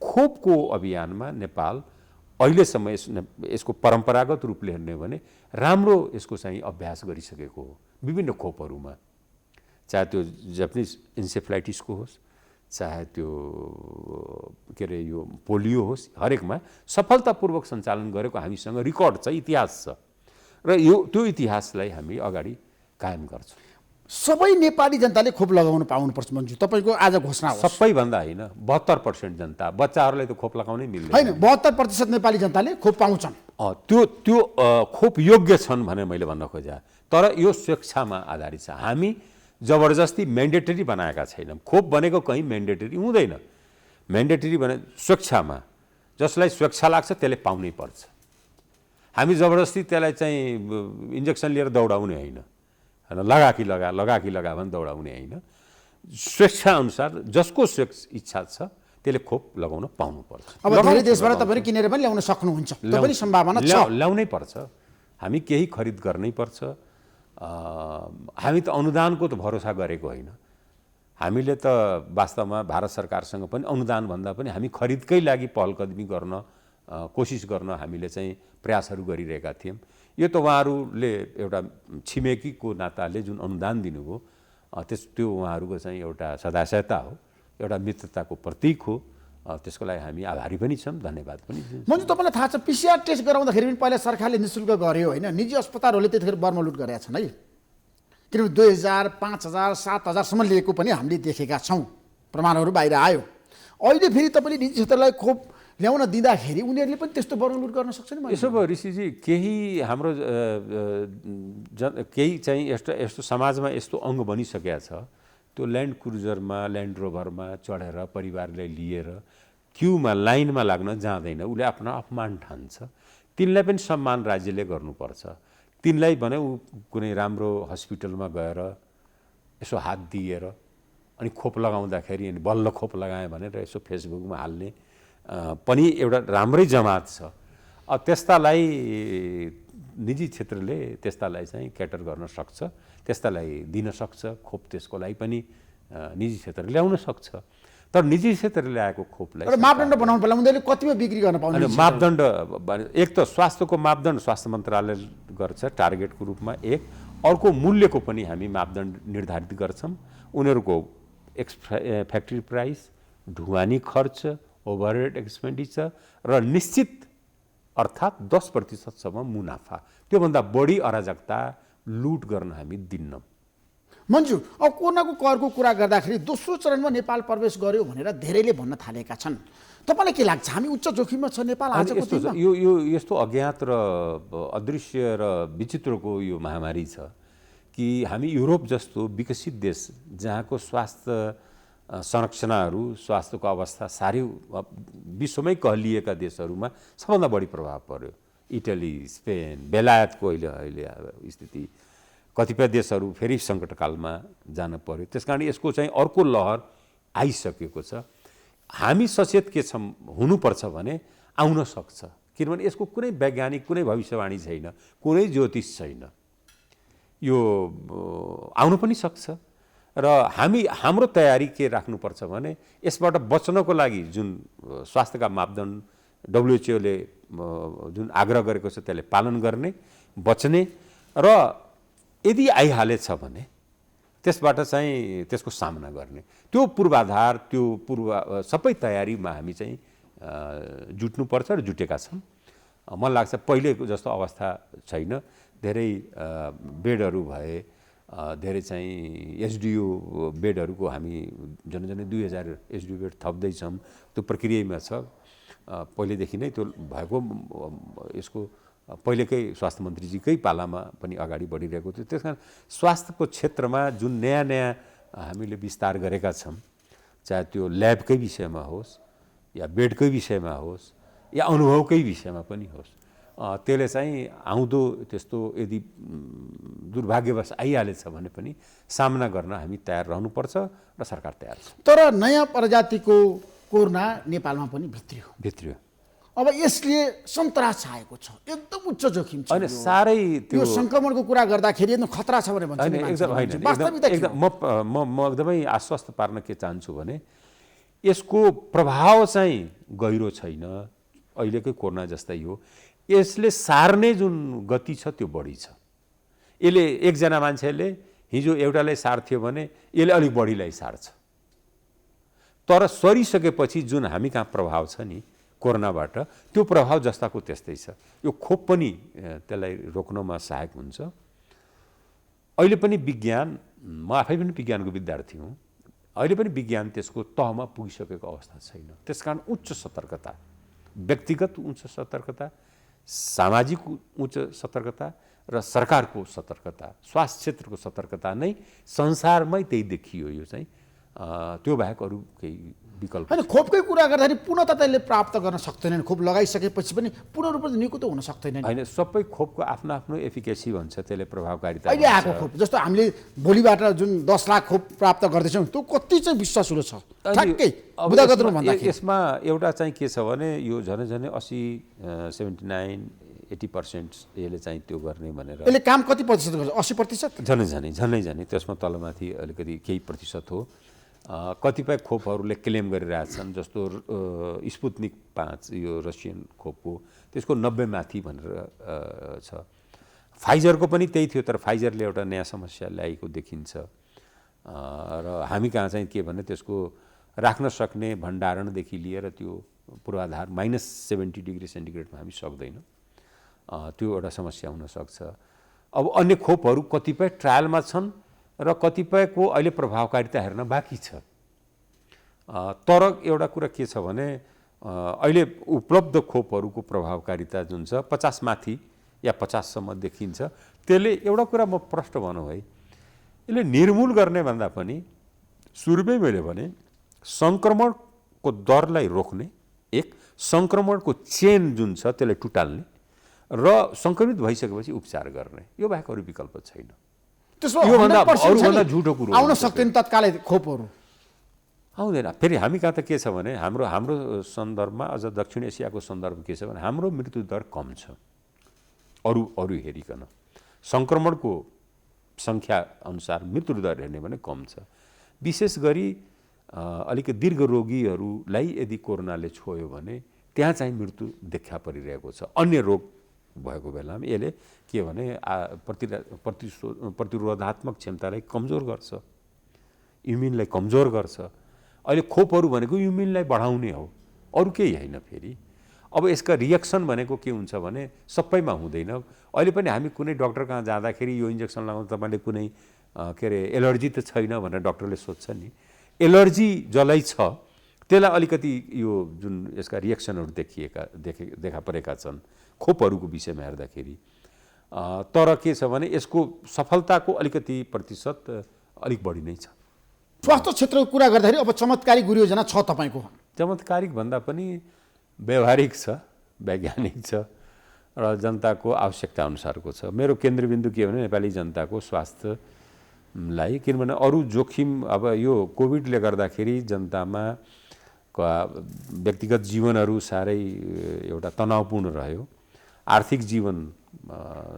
खोपको अभियानमा नेपाल अहिलेसम्म यसको परम्परागत रूपले हेर्ने हो भने राम्रो यसको चाहिँ अभ्यास गरिसकेको हो। विभिन्न खोपहरूमा, चाहे त्यो जापानिज इन्सेफ्लाइटिसको होस्, चाहे त्यो के अरे यो पोलियो होस्, हरेकमा सफलतापूर्वक सञ्चालन गरेको हामीसँग रेकर्ड छ, इतिहास छ र त्यो इतिहासलाई हामी अगाडि कायम गर्छौँ। सबै नेपाली जनताले खोप लगाउन पाउनुपर्छ मन्जु, तपाईँको आज घोषणा हो। सबैभन्दा होइन 72% जनता, बच्चाहरूलाई त खोप लगाउनै मिल्दैन। होइन, 72% नेपाली जनताले खोप पाउँछन्। त्यो खोप योग्य छन् भने मैले भन्न खोजेँ, तर यो स्वेच्छामा आधारित छ। हामी जबरजस्ती म्यान्डेटरी बनाएका छैनौँ। खोप भनेको कहीँ म्यान्डेटरी हुँदैन, म्यान्डेटरी भने स्वेच्छामा, जसलाई स्वेच्छा लाग्छ त्यसले पाउनै पर्छ। हामी जबरजस्ती त्यसलाई चाहिँ इन्जेक्सन लिएर दौडाउने होइन, लगा कि लगा भने दौडाउने होइन। स्वेच्छाअनुसार जसको इच्छा छ त्यसले खोप लगाउन पाउनुपर्छ। अब धेरै देशबाट तपाईँले किनेर पनि ल्याउन सक्नुहुन्छ, त्यो पनि सम्भावना छ। ल्याउनै पर्छ, हामी केही खरिद गर्नै पर्छ। हामी त अनुदानको त भरोसा गरेको होइन, हामीले त वास्तवमा भारत सरकारसँग पनि अनुदान भन्दा पनि हामी खरिदकै लागि पहलकदमी गर्न कोसिस गर्न हामीले चाहिँ प्रयासहरू गरिरहेका थियौँ। यो त उहाँहरूले एउटा छिमेकीको नाताले जुन अनुदान दिनुभयो त्यो उहाँहरूको चाहिँ एउटा सदाशयता हो, एउटा मित्रताको प्रतीक हो। त्यसको लागि हामी आभारी पनि छौँ, धन्यवाद पनि। मन्जु, तपाईँलाई थाहा छ PCR टेस्ट गराउँदाखेरि पनि पहिला सरकारले निःशुल्क गर्यो होइन, निजी अस्पतालहरूले त्यतिखेर बर्मलुट गरेका छन् है। किनभने 2000, 5000, 7000सम्म लिएको पनि हामीले देखेका छौँ, प्रमाणहरू बाहिर आयो। अहिले फेरि तपाईँले निजी क्षेत्रलाई खोप ल्याउन दिँदाखेरि उनीहरूले पनि त्यस्तो बर्मलुट गर्न सक्छ नि? यसो भयो ऋषिजी, केही हाम्रो केही चाहिँ यस्तो समाजमा यस्तो अङ्ग बनिसकेका छ, त्यो ल्यान्ड क्रुजरमा, ल्यान्ड रोभरमा चढेर परिवारलाई लिएर क्युमा लाइनमा लाग्न जाँदैन, उसले आफ्नो अपमान ठान्छ। तिनलाई पनि सम्मान राज्यले गर्नुपर्छ। तिनलाई भने ऊ कुनै राम्रो हस्पिटलमा गएर यसो हात दिएर अनि खोप लगाउँदाखेरि अनि बल्ल खोप लगाएँ भनेर यसो फेसबुकमा हाल्ने पनि एउटा राम्रै जमात छ। त्यस्तालाई निजी क्षेत्रले त्यस्तालाई चाहिँ क्याटर गर्न सक्छ, त्यस्तालाई दिन सक्छ खोप, त्यसको लागि पनि निजी क्षेत्रले ल्याउन सक्छ। तर निजी क्षेत्रले ल्याएको खोपलाई र मापदण्ड बनाउनु पर्ला, उनीहरूले कतिमा बिक्री गर्न पाउने? अनि मापदण्ड एक त स्वास्थ्यको मापदण्ड स्वास्थ्य मन्त्रालयले गर्छ टार्गेटको रूपमा, एक अर्को मूल्यको पनि हामी मापदण्ड निर्धारित गर्छौँ। उनीहरूको फ्याक्ट्री प्राइस, ढुवानी खर्च, ओभरहेड एक्सपेन्डिचर र निश्चित अर्थात् 10% मुनाफा, त्योभन्दा बढी अराजकता लुट गर्न हामी दिन्नौँ। मन्जु, अब कोरोनाको करको कुरा गर्दाखेरि दोस्रो चरणमा नेपाल प्रवेश गर्यो भनेर धेरैले भन्न थालेका छन्। तपाईँलाई के लाग्छ, हामी उच्च जोखिममा छ नेपाल आजको दिनमा? यो यस्तो अज्ञात र अदृश्य र विचित्रको यो महामारी छ कि हामी युरोप जस्तो विकसित देश जहाँको स्वास्थ्य संरचनाहरू, स्वास्थ्यको अवस्था साह्रै विश्वमै कहलिएका देशहरूमा सबभन्दा बढी प्रभाव पर्यो। इटली, स्पेन, बेलायतको अहिले स्थिति, कतिपय देशहरू फेरि सङ्कटकालमा जान पर्यो। त्यसकारण यसको चाहिँ अर्को लहर आइसकेको छ। हामी सचेत के छौँ हुनुपर्छ भने आउन सक्छ, किनभने यसको कुनै वैज्ञानिक कुनै भविष्यवाणी छैन, कुनै ज्योतिष छैन। यो आउनु पनि सक्छ र हाम्रो तयारी के राख्नुपर्छ भने यसबाट बच्नको लागि जुन स्वास्थ्यका मापदण्ड WHO ले जुन आग्रह गरेको छ त्यसले पालन गर्ने, बच्ने र यदि आइहालेछ भने त्यसबाट चाहिँ त्यसको सामना गर्ने, त्यो पूर्वाधार, त्यो सबै तयारीमा हामी चाहिँ जुट्नुपर्छ र जुटेका छौँ। मलाई लाग्छ पहिलेको जस्तो अवस्था छैन। धेरै बेडहरू भए, धेरै चाहिँ एसडियू बेडहरूको हामी झन्डै 2000 एसडियू बेड थप्दैछौँ, त्यो प्रक्रियामा छ। पहिलेदेखि नै त्यो भएको, यसको पहिलेकै स्वास्थ्य मन्त्रीजीकै पालामा पनि अगाडि बढिरहेको थियो। त्यस कारण स्वास्थ्यको क्षेत्रमा जुन नयाँ हामीले विस्तार गरेका छौँ, चाहे त्यो ल्याबकै विषयमा होस् या बेडकै विषयमा होस् या अनुभवकै विषयमा पनि होस्, त्यसले चाहिँ आउँदो त्यस्तो यदि दुर्भाग्यवश आइहालेछ भने पनि सामना गर्न हामी तयार रहनुपर्छ र सरकार तयार छ। तर नयाँ प्रजातिको कोरोना नेपालमा पनि भित्रियो। अब यसले सन्तरास छाएको छ, एकदम उच्च जोखिम छ। होइन, साह्रै त्यो संक्रमणको कुरा गर्दाखेरि एकदम खतरा छ भने भन्छ। एकदम म एकदमै आश्वस्त पार्न के चाहन्छु भने यसको प्रभाव चाहिँ गहिरो छैन, अहिलेकै कोरोना जस्तै हो। यसले सार्ने जुन गति छ त्यो बढी छ। यसले एकजना मान्छेले हिजो एउटालाई सार्थ्यो भने यसले अलिक बढीलाई सार्छ। तर सरिसकेपछि जुन हामी कहाँ प्रभाव छ नि कोरोनाबाट, त्यो प्रभाव जस्ताको त्यस्तै छ। यो खोप पनि त्यसलाई रोक्नमा सहायक हुन्छ। अहिले पनि विज्ञान, म आफै पनि विज्ञानको विद्यार्थी हुँ, अहिले पनि विज्ञान त्यसको तहमा पुगिसकेको अवस्था छैन। त्यसकारण उच्च सतर्कता, व्यक्तिगत उच्च सतर्कता, सामाजिक उच्च सतर्कता र सरकारको सतर्कता, स्वास्थ्य क्षेत्रको सतर्कता नै संसारमै त्यही देखियो। यो चाहिँ त्यो बाहेक अरू केही विकल्प होइन। खोपकै कुरा गर्दाखेरि पुनः त त्यसले प्राप्त गर्न सक्दैनन्, खोप लगाइसकेपछि पनि पूर्ण रूपमा निको त हुन सक्दैन। होइन, सबै खोपको आफ्नो आफ्नो एफिकेसी भन्छ, त्यसले प्रभावकारिता। अहिले आएको खोप जस्तो हामीले भोलिबाट जुन 10 लाख खोप प्राप्त गर्दैछौँ, त्यो कति चाहिँ विश्वासुलो छ? ठ्याक्कै बुदागत रूपमा भन्दाखेरि यसमा एउटा चाहिँ के छ भने यो झनै 80-79-80% यसले चाहिँ त्यो गर्ने भनेर। यसले काम कति प्रतिशत गर्छ? 80%? झनै त्यसमा तलमाथि अलिकति केही प्रतिशत हो। कतिपय खोपहरूले क्लेम गरिरहेछन्, जस्तो स्पुत्निक 5 यो रसियन खोप हो, त्यसको 90 माथि भनेर छ। फाइजरको पनि त्यही थियो, तर फाइजरले एउटा नयाँ समस्या ल्याएको देखिन्छ। र हामी कहाँ चाहिँ के भने त्यसको राख्न सक्ने भण्डारणदेखि लिएर त्यो पूर्वाधार -70 डिग्री सेन्टिग्रेडमा हामी सक्दैन, त्यो एउटा समस्या हुनसक्छ। अब अन्य खोपहरू कतिपय ट्रायलमा छन् र कतिपयको अहिले प्रभावकारिता हेर्न बाँकी छ। तर एउटा कुरा के छ भने अहिले उपलब्ध खोपहरूको प्रभावकारिता जुन छ 50 माथि या 50सम्म देखिन्छ। त्यसले एउटा कुरा म प्रश्न भनौँ है, यसले निर्मूल गर्ने भन्दा पनि सुरुमै मैले भने सङ्क्रमणको दरलाई रोक्ने, एक सङ्क्रमणको चेन जुन छ त्यसलाई टुटाल्ने र सङ्क्रमित भइसकेपछि उपचार गर्ने, यो बाहेक अरू विकल्प छैन। अरूभन्दा झुटो कुरो आउन सक्दैन तत्कालै खोपहरू आउँदैन। फेरि हामी कहाँ त के छ भने हाम्रो सन्दर्भमा, अझ दक्षिण एसियाको सन्दर्भ के छ भने हाम्रो मृत्यु दर कम छ अरू हेरिकन। सङ्क्रमणको सङ्ख्या अनुसार मृत्यु दर हेर्ने भने कम छ। विशेष गरी अलिक दीर्घ रोगीहरूलाई यदि कोरोनाले छोयो भने त्यहाँ चाहिँ मृत्यु देखा परिरहेको छ। अन्य रोग भएको बेलामा यसले के भने प्रतिरोधात्मक क्षमतालाई कमजोर गर्छ, इम्युनलाई कमजोर गर्छ। अहिले खोपहरू भनेको इम्युनलाई बढाउने हो, अरू केही होइन। फेरि अब यसका रिएक्सन भनेको के हुन्छ भने सबैमा हुँदैन। अहिले पनि हामी कुनै डक्टर कहाँ जाँदाखेरि यो इन्जेक्सन लगाउनु तपाईँले कुनै के अरे एलर्जी त छैन भनेर डक्टरले सोध्छ नि। एलर्जी जसलाई छ त्यसलाई अलिकति यो जुन यसका रिएक्सनहरू देखा परेका छन् खोपहरूको विषयमा हेर्दाखेरि। तर के छ भने यसको सफलताको अलिकति प्रतिशत अलिक बढी नै छ। स्वास्थ्य क्षेत्रको कुरा गर्दाखेरि अब चमत्कारिक योजना छ तपाईँको? चमत्कारिक भन्दा पनि व्यवहारिक छ, वैज्ञानिक छ र जनताको आवश्यकता अनुसारको छ। मेरो केन्द्रबिन्दु के भने नेपाली जनताको स्वास्थ्यलाई, किनभने अरू जोखिम अब यो कोभिडले गर्दाखेरि जनतामा व्यक्तिगत जीवनहरू साह्रै एउटा तनावपूर्ण रह्यो, आर्थिक जीवन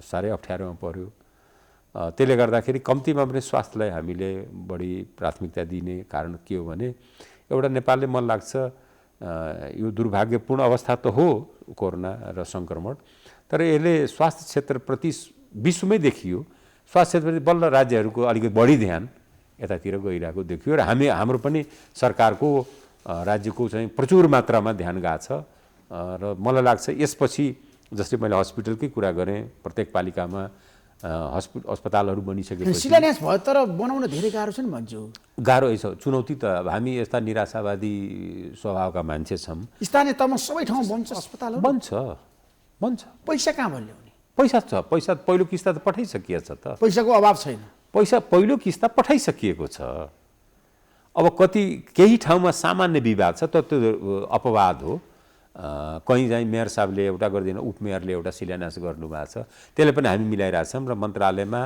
साह्रै अप्ठ्यारोमा पर्यो। त्यसले गर्दाखेरि कम्तीमा पनि स्वास्थ्यलाई हामीले बढी प्राथमिकता दिने कारण के हो भने एउटा नेपालले मन लाग्छ यो दुर्भाग्यपूर्ण अवस्था त हो कोरोना र सङ्क्रमण, तर यसले स्वास्थ्य क्षेत्रप्रति विश्वमै देखियो, स्वास्थ्य क्षेत्रप्रति बल्ल राज्यहरूको अलिकति बढी ध्यान यतातिर गइरहेको देखियो र हाम्रो पनि सरकारको राज्यको चाहिँ प्रचुर मात्रामा ध्यान गएको छ। र मलाई लाग्छ यसपछि जस्तै मैले हस्पिटलकै कुरा गरेँ, प्रत्येक पालिकामा अस्पतालहरू बनिसकेपछि शिलान्यास भयो तर बनाउन धेरै गाह्रो छ नि भन्छु। गाह्रो छ, चुनौती त। हामी यस्ता निराशावादी स्वभावका मान्छे छौँ। स्थानीय तहमा सबै ठाउँ बन्छ अस्पतालहरू? बन्छ। पैसा कहाँबाट ल्याउने? पैसा छ, पैसा पहिलो किस्ता त पठाइसकिएको छ त। पैसाको अभाव छैन? पैसा पहिलो किस्ता पठाइसकिएको छ। अब केही ठाउँमा सामान्य विवाद छ, त त्यो अपवाद हो। कहीँ चाहिँ मेयर साहबले एउटा गर्दैन, उपमेयरले एउटा शिलान्यास गर्नुभएको छ, त्यसले पनि हामी मिलाइरहेछौँ। र मन्त्रालयमा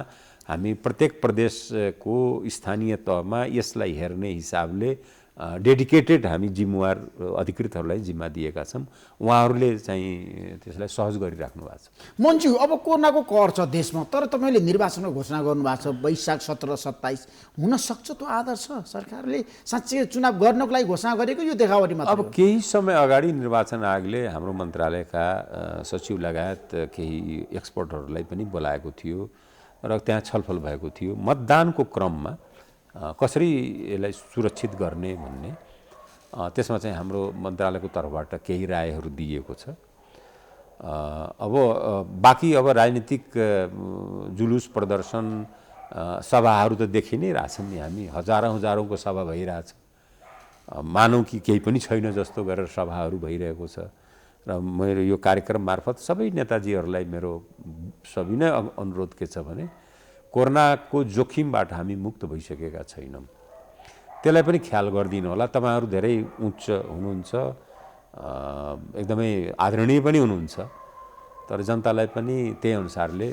हामी प्रत्येक प्रदेशको स्थानीय तहमा यसलाई हेर्ने हिसाबले डेडिकेटेड हामी जिम्मेवार अधिकृतहरूलाई जिम्मा दिएका छौँ। उहाँहरूले चाहिँ त्यसलाई सहज गरिराख्नु भएको छ। मन्जु, अब कोरोनाको कहर छ देशमा, तर तपाईँले निर्वाचनको घोषणा गर्नुभएको छ वैशाख 17-27 हुन सक्छ, त्यो आधार छ? सरकारले साँच्चै चुनाव गर्नको लागि घोषणा गरेको यो देखावटी मात्र? अब केही समय अगाडि निर्वाचन आयोगले हाम्रो मन्त्रालयका सचिव लगायत केही एक्सपर्टहरूलाई पनि बोलाएको थियो र त्यहाँ छलफल भएको थियो मतदानको क्रममा कसरी यसलाई सुरक्षित गर्ने भन्ने। त्यसमा चाहिँ हाम्रो मन्त्रालयको तर्फबाट केही रायहरू दिएको छ। अब बाँकी अब राजनीतिक जुलुस प्रदर्शन सभाहरू त देखि नै रहेछन् नि। हामी हजारौँको सभा भइरहेछ, मानौँ कि केही पनि छैन जस्तो गरेर सभाहरू भइरहेको छ। र मेरो यो कार्यक्रम मार्फत सबै नेताजीहरूलाई मेरो सविनय अनुरोध के छ भने कोरोनाको जोखिमबाट हामी मुक्त भइसकेका छैनौँ, त्यसलाई पनि ख्याल गरिदिनु होला। तपाईँहरू धेरै उच्च हुनुहुन्छ, एकदमै आदरणीय पनि हुनुहुन्छ, तर जनतालाई पनि त्यही अनुसारले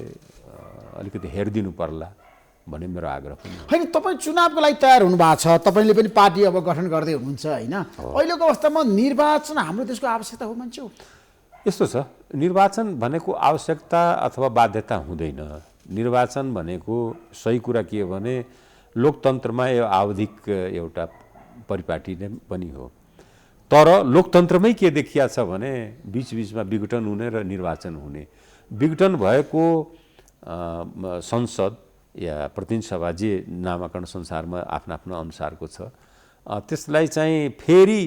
अलिकति हेरिदिनु पर्ला भन्ने मेरो आग्रह पनि हो। होइन, तपाईँ चुनावको लागि तयार हुनुभएको छ, तपाईँले पनि पार्टी अब गठन गर्दै हुनुहुन्छ होइन? अहिलेको अवस्थामा निर्वाचन हाम्रो देशको आवश्यकता हो मान्छे? यस्तो छ, निर्वाचन भनेको आवश्यकता अथवा बाध्यता हुँदैन। निर्वाचन भनेको सही कुरा के हो भने लोकतन्त्रमा यो आवधिक एउटा परिपाटी नै पनि हो। तर लोकतन्त्रमै के देखिया छ भने बीचबीचमा विघटन हुने र निर्वाचन हुने। विघटन भएको संसद या प्रतिनिधि सभा जे नामाकरण संसारमा आफ्नो आफ्नो अनुसारको छ, त्यसलाई चाहिँ फेरि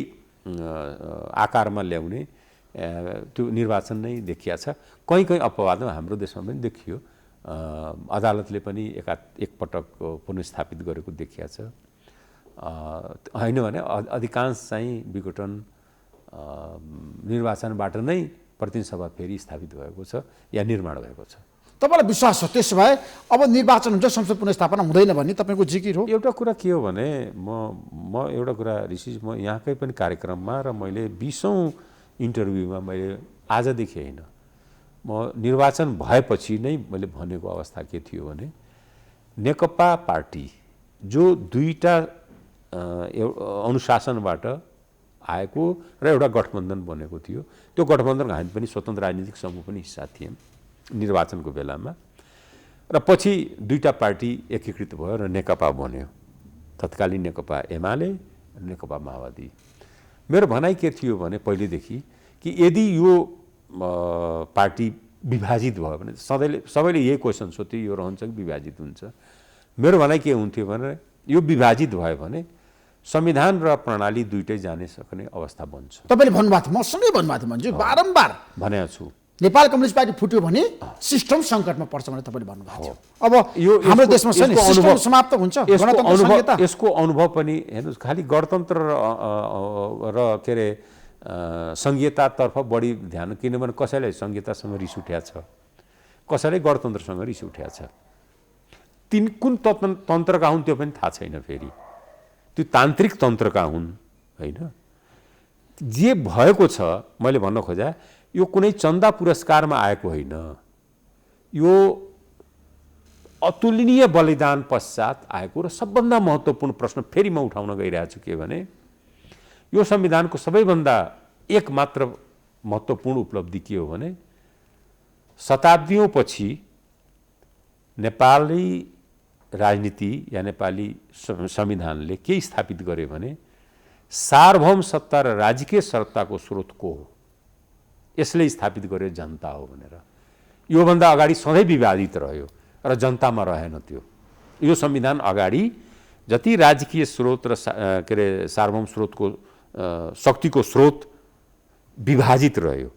आकारमा ल्याउने त्यो निर्वाचन नै देखिया छ। कहीँ अपवादमा हाम्रो देशमा पनि देखियो, अदालतले पनि एकपटक पुनर्स्थापित गरेको देखिया छ। होइन भने अधिकांश चाहिँ विघटन निर्वाचनबाट नै प्रतिनिधि सभा फेरि स्थापित भएको छ या निर्माण भएको छ। तपाईँलाई विश्वास छ त्यसो भए अब निर्वाचन हुन्छ, संसद पुनर्स्थापना हुँदैन भन्ने तपाईँको जिकिर हो? एउटा कुरा के हो भने म एउटा कुरा ऋषि, म यहाँकै पनि कार्यक्रममा र मैले 20औं इन्टरभ्यूमा मैले आजदेखि होइन, म निर्वाचन भएपछि नै मैले भनेको अवस्था के थियो भने नेकपा पार्टी जो दुईटा अनुशासनबाट आएको र एउटा गठबन्धन बनेको थियो, त्यो गठबन्धनको हामी पनि स्वतन्त्र राजनीतिक समूह पनि हिस्सा थियौँ निर्वाचनको बेलामा, र पछि दुईटा पार्टी एकीकृत भयो र नेकपा बन्यो। तत्कालीन नेकपा एमाले नेकपा माओवादी। मेरो भनाइ के थियो भने पहिलेदेखि कि यदि यो पार्टी विभाजित भयो भने सबैले यही क्वेसन सोध्थ्यो, यो रहन्छ कि विभाजित हुन्छ। मेरो भनाइ के हुन्थ्यो भने यो विभाजित भयो भने संविधान र प्रणाली दुइटै जाने सक्ने अवस्था बन्छ। तपाईँले भन्नुभएको थियो, मसँगै भन्नुभएको थियो मन्जु, बारम्बार भनेको छु। नेपाल कम्युनिस्ट पार्टी फुट्यो भने सिस्टम सङ्कटमा पर्छ भनेर तपाईँले भन्नुभएको थियो। अब यो हाम्रो देशमा छ नि, सिस्टम समाप्त हुन्छ, गणतन्त्र संहिता। यसको अनुभव पनि हेर्नुहोस्, खालि गणतन्त्र र के अरे संहितातर्फ बढी ध्यान, किनभने कसैलाई संहितासँग रिस उठ्या छ, कसैलाई गणतन्त्रसँग रिस उठ्या छ। कुन तन्त्रका हुन् त्यो पनि थाहा छैन। फेरि त्यो तान्त्रिक तन्त्रका हुन् होइन। जे भएको छ मैले भन्न खोजा, यो कुनै चन्दा पुरस्कारमा आएको होइन, यो अतुलनीय बलिदान पश्चात आएको र सबभन्दा महत्त्वपूर्ण प्रश्न फेरि म उठाउन गइरहेको छु के भने यो संविधानको सबैभन्दा एकमात्र महत्त्वपूर्ण उपलब्धि के हो भने शताब्दीयों पछि नेपाली राजनीति या नेपाली संविधानले के स्थापित गर्यो भने सार्वभौम सत्ता र राजकीय सत्ताको स्रोत को हो, यसले स्थापित गर्यो जनता हो भनेर। योभन्दा अगाडि सधैँ विवादित रह्यो र जनतामा रहेन त्यो। यो संविधान अगाडि जति राजकीय स्रोत र के अरे सार्वभौम स्रोतको शक्तिको स्रोत विभाजित रह्यो,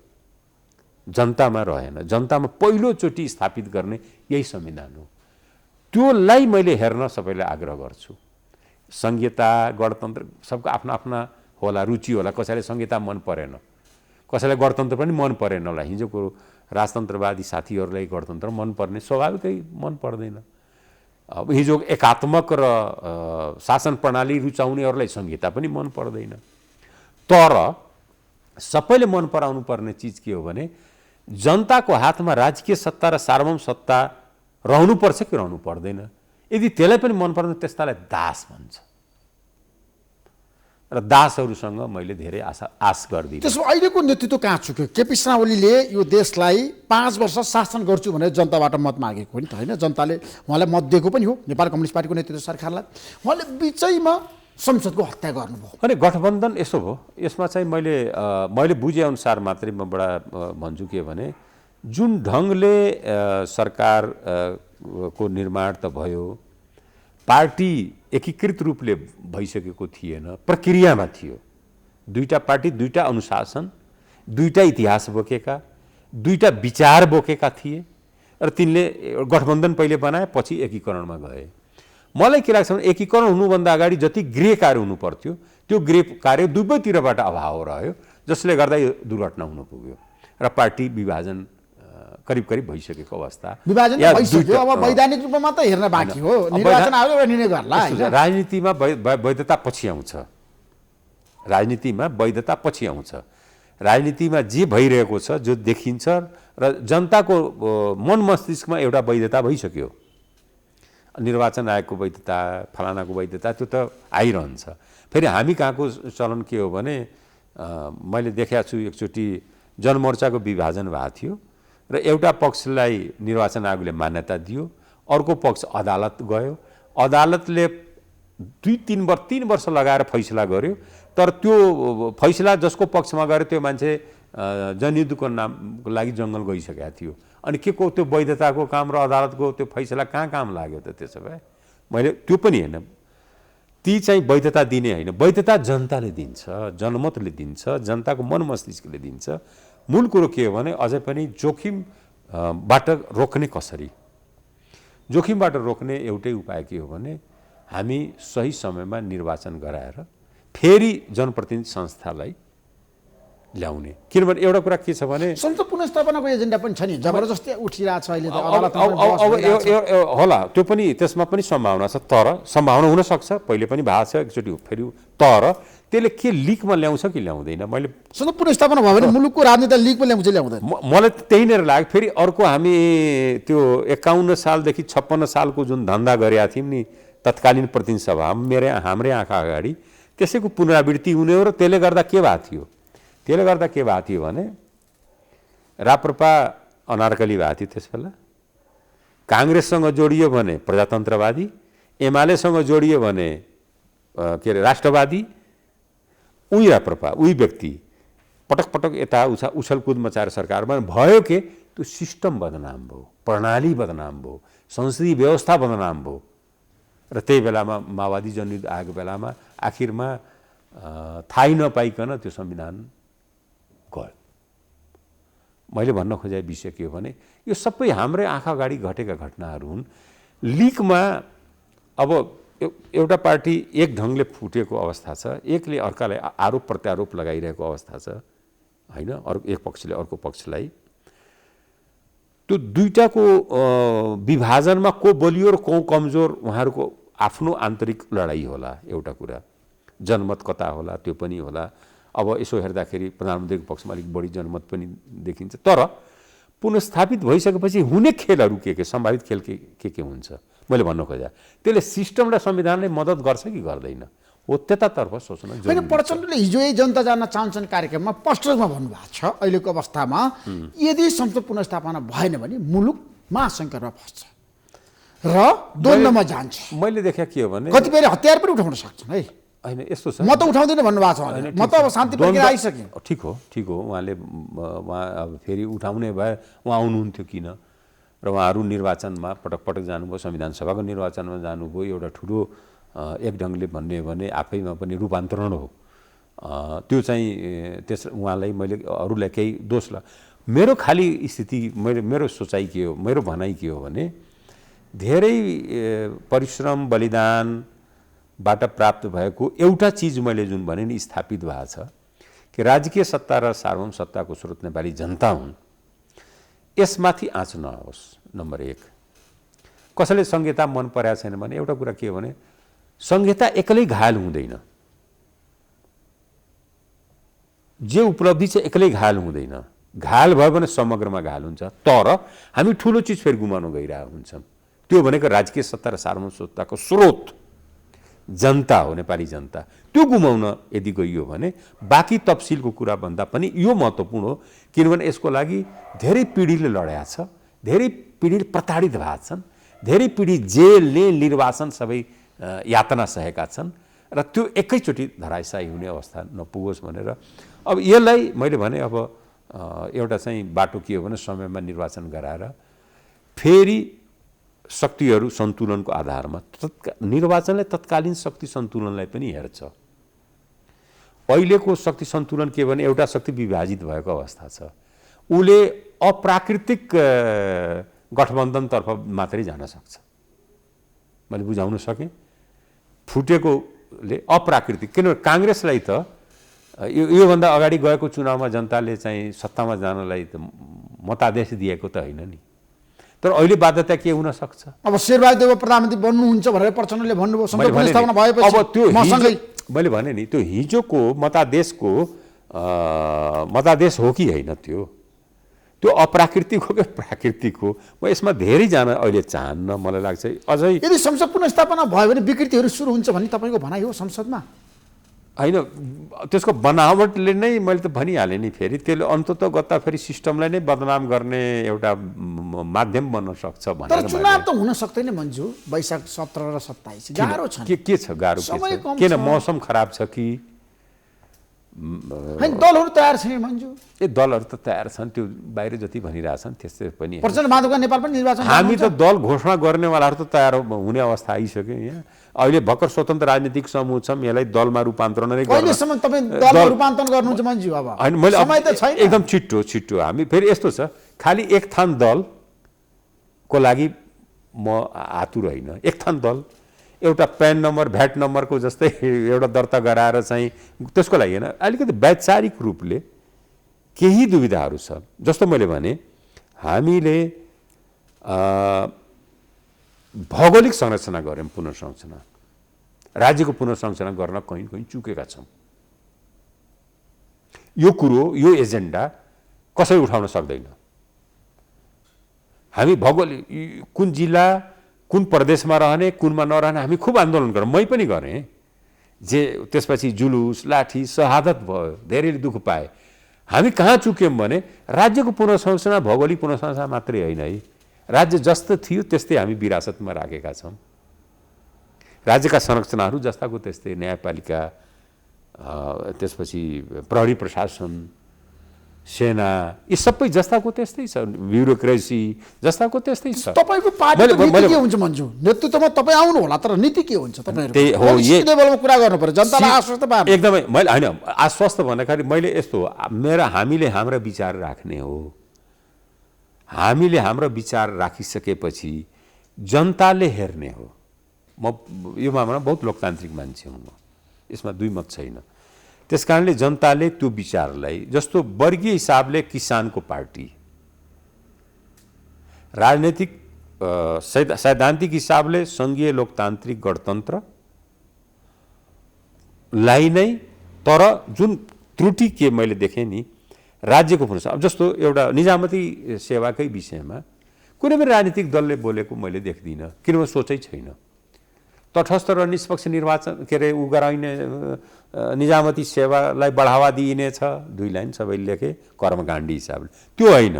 जनतामा रहेन। जनतामा पहिलोचोटि स्थापित गर्ने यही संविधान हो। त्योलाई मैले हेर्न सबैलाई आग्रह गर्छु। संहिता गणतन्त्र सबको आफ्ना आफ्ना होला, रुचि होला। कसैलाई संहिता मन परेन, कसैलाई गणतन्त्र पनि मन परेन होला। हिजोको राजतन्त्रवादी साथीहरूलाई गणतन्त्र मन पर्ने स्वाभाविकै मन पर्दैन। अब हिजो एकात्मक र शासन प्रणाली रुचाउनेहरूलाई संहिता पनि मन पर्दैन। तर सबैले मन पराउनु पर्ने चिज के हो भने जनताको हातमा राजकीय सत्ता र सार्वभौम सत्ता रहनुपर्छ कि रहनु पर्दैन। यदि त्यसलाई पनि मन पर्दैन त्यस्तालाई दास भन्छ र दासहरूसँग मैले धेरै आश गर्दिनँ। त्यसो अहिलेको नेतृत्व कहाँ चुक्यो? केपी शर्मा ओलीले यो देशलाई 5 वर्ष शासन गर्छु भनेर जनताबाट मत मागेको हो नि त होइन? जनताले उहाँलाई मत दिएको पनि हो, नेपाल कम्युनिस्ट पार्टीको नेतृत्व सरकारलाई। उहाँले बिचैमा संसदको हत्या गर्नुभयो। अनि गठबन्धन यसो भयो, यसमा चाहिँ मैले बुझेअनुसार मात्रै म बडा भन्छु के भने जुन ढङ्गले सरकारको निर्माण त भयो, पार्टी एकीकृत रूपले भइसकेको थिएन, प्रक्रियामा थियो। दुईटा पार्टी, दुईटा अनुशासन, दुईटा इतिहास बोकेका, दुईटा विचार बोकेका थिए र तिनले गठबन्धन पहिले बनाए, पछि एकीकरणमा गए। मलाई के लाग्छ भने एकीकरण हुनुभन्दा अगाडि जति गृह कार्य हुनु पर्थ्यो त्यो गृह कार्य दुवैतिरबाट अभाव रह्यो, जसले गर्दा यो दुर्घटना हुन पुग्यो र पार्टी विभाजन करिब करिब भइसकेको अवस्था। विभाजन भइसक्यो, अब वैधानिक रूपमा त हेर्न बाँकी हो। निर्वाचन आयो र निर्णय गर्ला। राजनीतिमा वैधता पछि आउँछ, राजनीतिमा वैधता पछि आउँछ। राजनीतिमा जे भइरहेको छ, जो देखिन्छ र जनताको मन मस्तिष्कमा एउटा वैधता भइसक्यो। निर्वाचन आयोगको वैधता, फलानाको वैधता, त्यो त आइरहन्छ। फेरि हामी कहाँको चलन के हो भने मैले देखाएको छु, एकचोटि जनमोर्चाको विभाजन भएको थियो र एउटा पक्षलाई निर्वाचन आयोगले मान्यता दियो, अर्को पक्ष अदालत गयो। अदालतले 3 वर्ष लगाएर फैसला गर्यो, तर त्यो फैसला जसको पक्षमा गयो त्यो मान्छे जनयुद्धको नामको लागि जङ्गल गइसकेका थियो। अनि के को त्यो वैधताको काम र अदालतको त्यो फैसला कहाँ काम लाग्यो त? त्यसो भए मैले त्यो पनि होइन, ती चाहिँ वैधता दिने होइन, वैधता जनताले दिन्छ, जनमतले दिन्छ, जनताको मन मस्तिष्कले दिन्छ। मूल कुरो के हो भने अझै पनि जोखिमबाट रोक्ने कसरी? जोखिमबाट रोक्ने एउटै उपाय के हो भने हामी सही समयमा निर्वाचन गराएर फेरि जनप्रतिनिधि संस्थालाई ल्याउने। किनभने एउटा कुरा के छ भने संसद पुनर्स्थापनाको एजेन्डा पनि छ नि, जबरजस्ती उठिरहेछ अहिले त। होला, त्यो पनि त्यसमा पनि सम्भावना छ, तर सम्भावना हुन सक्छ, पहिले पनि भएको छ एकचोटि फेरि। तर त्यसले के लिकमा ल्याउँछ कि ल्याउँदैन? मैले संसद पुनर्स्थापना भयो भने मुलुकको राजनीति लिकमा ल्याउँछ ल्याउँदैन? मलाई त्यही नै लाग्यो। फेरि अर्को हामी त्यो 51 सालदेखि 56 सालको जुन धन्दा गरेका थियौँ नि तत्कालीन प्रतिनिधि सभा, हाम्रै आँखा अगाडि त्यसैको पुनरावृत्ति हुने हो। र त्यसले गर्दा के भएको थियो? त्यसले गर्दा के भएको थियो भने राप्रपा अनारकली भएको थियो त्यस बेला। काङ्ग्रेससँग जोडियो भने प्रजातन्त्रवादी, एमालेसँग जोडियो भने के अरे राष्ट्रवादी, उही राप्रपा उही व्यक्ति पटक पटक यता उछलकुद मचाएर सरकारमा भयो के त्यो सिस्टम बदनाम भयो, प्रणाली बदनाम भयो, संसदीय व्यवस्था बदनाम भयो र त्यही बेलामा माओवादी जनयुद्ध आएको बेलामा आखिरमा थाहै नपाइकन त्यो संविधान गयो। मैले भन्न खोजेको विषय के हो भने यो सबै हाम्रै आँखा अगाडि घटेका घटनाहरू हुन्। लिकमा अब एउटा पार्टी एक ढङ्गले फुटेको अवस्था छ, एकले अर्कालाई आरोप प्रत्यारोप लगाइरहेको अवस्था छ हैन, एक पक्षले अर्को पक्षलाई। त्यो दुईटाको विभाजनमा को बलियो र को कमजोर उहाँहरूको आफ्नो आन्तरिक लडाई होला। एउटा कुरा जनमत कता होला त्यो पनि होला। अब यसो हेर्दाखेरि प्रधानमन्त्रीको पक्षमा अलिक बढी जनमत पनि देखिन्छ, तर पुनर्स्थापित भइसकेपछि हुने खेलहरू के सम्भावित खेल के हुन्छ मैले भन्न खोजेँ। त्यसले सिस्टम र संविधानले मद्दत गर्छ कि गर्दैन हो त्यतातर्फ सोच्न जरुरी छ। होइन, प्रचण्डले हिजो जनता जान्न चाहन्छन् कार्यक्रममा स्पष्ट रूपमा भन्नुभएको छ अहिलेको अवस्थामा यदि संसद पुनर्स्थापना भएन भने मुलुक महासङ्कटमा फस्छ र द्वन्द्वमा जान्छ। मैले देखेँ के हो भने कतिपय हतियार पनि उठाउन सक्छन् है। होइन यस्तो छ, म त उठाउँदिनँ भन्नुभएको छ, म त अब शान्ति प्रक्रिया आइसकेँ। ठिक हो उहाँले अब फेरि उठाउने भए उहाँ आउनुहुन्थ्यो किन र उहाँहरू निर्वाचनमा पटक पटक जानुभयो, संविधान सभाको निर्वाचनमा जानुभयो। एउटा ठुलो एक ढङ्गले भन्ने हो भने आफैमा पनि रूपान्तरण हो। त्यो चाहिँ त्यस उहाँलाई मैले अरूलाई केही दोष मेरो खाली स्थिति मेरो सोचाइ के हो, मेरो भनाइ के हो भने धेरै परिश्रम बलिदानबाट प्राप्त भएको एउटा चिज मैले जुन भने नि स्थापित भएको छ कि राजकीय सत्ता र सार्वभौम सत्ताको स्रोत नेपाली जनता हुन्, यसमाथि आँच नआओस्। नम्बर 1, कसैले संहिता मन परेको छैन भने एउटा कुरा के हो भने संहिता एक्लै घायल हुँदैन, जे उपलब्धि चाहिँ एक्लै घायल हुँदैन। घायल भयो भने समग्रमा घायल हुन्छ। तर हामी ठुलो चिज फेरि गुमाउन गइरहेको हुन्छौँ। त्यो भनेको राजकीय सत्ता र सार्वभौम सत्ताको स्रोत जनता हो, नेपाली जनता। त्यो गुमाउन यदि गइयो भने बाँकी तफसिलको कुरा भन्दा पनि यो महत्त्वपूर्ण हो, किनभने यसको लागि धेरै पिँढीले लडेका छ, धेरै पिँढी प्रताडित भएका छन्, धेरै पिँढी जेलले निर्वासन सबै यातना सहेका छन् र त्यो एकैचोटि धराशायी हुने अवस्था नपुगोस् भनेर अब यसलाई मैले भने अब एउटा चाहिँ बाटो के हो भने समयमा निर्वाचन गराएर फेरि शक्तिहरू सन्तुलनको आधारमा निर्वाचनले तत्कालीन शक्ति सन्तुलनलाई पनि हेर्छ। अहिलेको शक्ति सन्तुलन के भने एउटा शक्ति विभाजित भएको अवस्था छ, उसले अप्राकृतिक गठबन्धनतर्फ मात्रै जान सक्छ। मैले बुझाउन सकेँ, फुटेकोले अप्राकृतिक, किनभने काङ्ग्रेसलाई त योभन्दा अगाडि गएको चुनावमा जनताले चाहिँ सत्तामा जानलाई त मतादेश दिएको त होइन नि, तर अहिले बाध्यता के हुन सक्छ। अब शेरबहादुर देउवा प्रधानमन्त्री बन्नुहुन्छ भनेर प्रचण्डले भन्नुभयो, संसद पुनर्स्थापना भएपछि अब त्यो मसँगै मैले भने नि त्यो हिजोको मतादेशको मतादेश हो कि होइन, त्यो अप्राकृतिक हो कि प्राकृतिक हो, म यसमा धेरै जान अहिले चाहन्न। मलाई लाग्छ अझै यदि संसद पुनर्स्थापना भयो भने विकृतिहरू सुरु हुन्छ भन्ने तपाईँको भनाइ हो संसदमा? होइन, त्यसको बनावटले नै मैले त भनिहालेँ नि, फेरि त्यसले अन्ततः गत्ता फेरि सिस्टमलाई नै बदनाम गर्ने एउटा माध्यम बन्न सक्छ भनेर। तर चुनाव त हुन सक्दैन मन्जु, वैशाख 17 र 27 गाह्रो छ। के छ गाह्रो? किन मौसम खराब छ कि होइन? दलहरू तयार छैन मन्जु। दलहरू त तयार छन्, त्यो बाहिर जति भनिरहेछन् त्यस्तै पनि। प्रचण्ड माधवका नेपाल पनि निर्वाचन हामी त दल घोषणा गर्नेवालाहरू त तयार हुने अवस्था आइसक्यो। यहाँ अहिले भर्खर स्वतन्त्र राजनीतिक समूह छौँ, यसलाई दलमा रूपान्तरण नै कहिलेसम्म तपाईँ दलमा रूपान्तरण गर्नुहुन्छ मन्जु? अब मैले समय त छैन, एकदम छिट्टो हामी फेरि यस्तो छ, खालि एक थान दलको लागि म आतुर होइन। एक थान दल एउटा प्यान नम्बर भ्याट नम्बरको जस्तै एउटा दर्ता गराएर चाहिँ त्यसको लागि होइन, अलिकति वैचारिक रूपले केही दुविधाहरू छ। जस्तो मैले भने हामीले भौगोलिक संरचना गऱ्यौँ, पुनर्संरचना, राज्यको पुनर्संरचना गर्न कहीँ चुकेका छौँ। यो कुरो, यो एजेन्डा कसैले उठाउन सक्दैन। हामी भौगोलिक कुन जिल्ला कुन प्रदेशमा रहने कुनमा नरहने हामी खुब आन्दोलन गऱ्यौँ, मै पनि गरेँ। जे त्यसपछि जुलुस लाठी शहादत भयो, धेरैले दुःख पाए। हामी कहाँ चुक्यौँ भने राज्यको पुनर्संरचना भौगोलिक पुनर्संरचना मात्रै होइन है, राज्य जस्तो थियो त्यस्तै हामी विरासतमा राखेका छौँ। राज्यका संरचनाहरू जस्ताको त्यस्तै, न्यायपालिका त्यसपछि प्रहरी प्रशासन, सेना, यी सबै जस्ताको त्यस्तै छ, ब्युरोक्रेसी जस्ताको त्यस्तै छ। तपाईको पार्टीको नीति के हुन्छ भन्छु? नेतृत्वमा तपाईँ आउनु होला, तर नीति के हुन्छ तपाईँहरुको? त्यही हो, पोलिसी लेभलमा कुरा गर्नु पर्यो, जनतालाई आश्वस्त पार्नु। एकदमै मैले हैन आश्वस्त भन्दाखेरि मैले यस्तो हामीले हाम्रा विचार राख्ने हो। हामीले हाम्रो विचार राखिसकेपछि जनताले हेर्ने हो। म यो मामलामा बहुत लोकतान्त्रिक मान्छे हुँ, म यसमा दुई मत छैन। त्यसकारणले जनताले त्यो विचारलाई, जस्तो वर्गीय हिसाबले किसानको पार्टी, राजनीतिक सैद्धान्तिक हिसाबले सङ्घीय लोकतान्त्रिक गणतन्त्रलाई नै, तर जुन त्रुटि के मैले देखेँ नि राज्यको पुनः, अब जस्तो एउटा निजामती सेवाकै विषयमा कुनै पनि राजनीतिक दलले बोलेको मैले देख्दिनँ, किनभने सोचै छैन। तटस्थ र निष्पक्ष निर्वाचन के अरे ऊ गराइने, निजामती सेवालाई बढावा दिइनेछ, 2 लाइन सबैले लेखे कर्मकाण्डी हिसाबले, त्यो होइन।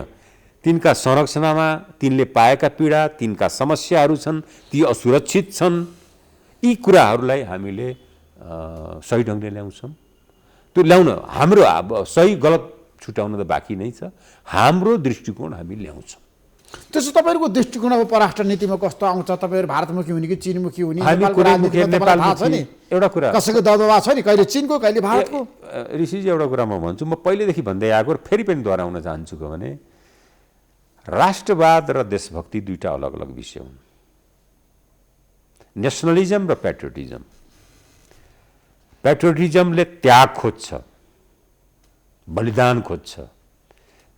तिनका संरक्षणमा तिनले पाएका पीडा, तिनका समस्याहरू छन्, ती असुरक्षित छन्, यी कुराहरूलाई हामीले सही ढङ्गले ल्याउँछौँ। त्यो ल्याउन हाम्रो सही गलत छुट्याउन त बाँकी नै छ, हाम्रो दृष्टिकोण हामी ल्याउँछौँ। त्यसो तपाईँहरूको दृष्टिकोण अब परराष्ट्र नीतिमा कस्तो आउँछ? तपाईँहरू भारतमुखी हुने कि चीनमुखी हुने? एउटा कुरा कसैको दबाव छ नि, कहिले चीनको कहिले भारतको। ऋषिजी एउटा कुरा म भन्छु, म पहिलेदेखि भन्दै आएको फेरि पनि दोहोऱ्याउन चाहन्छु भने राष्ट्रवाद र देशभक्ति दुईटा अलग अलग विषय हुन्। नेसनलिजम र पेट्रियोटिजम, पेट्रियोटिजमले त्याग खोज्छ, बलिदान खोज्छ,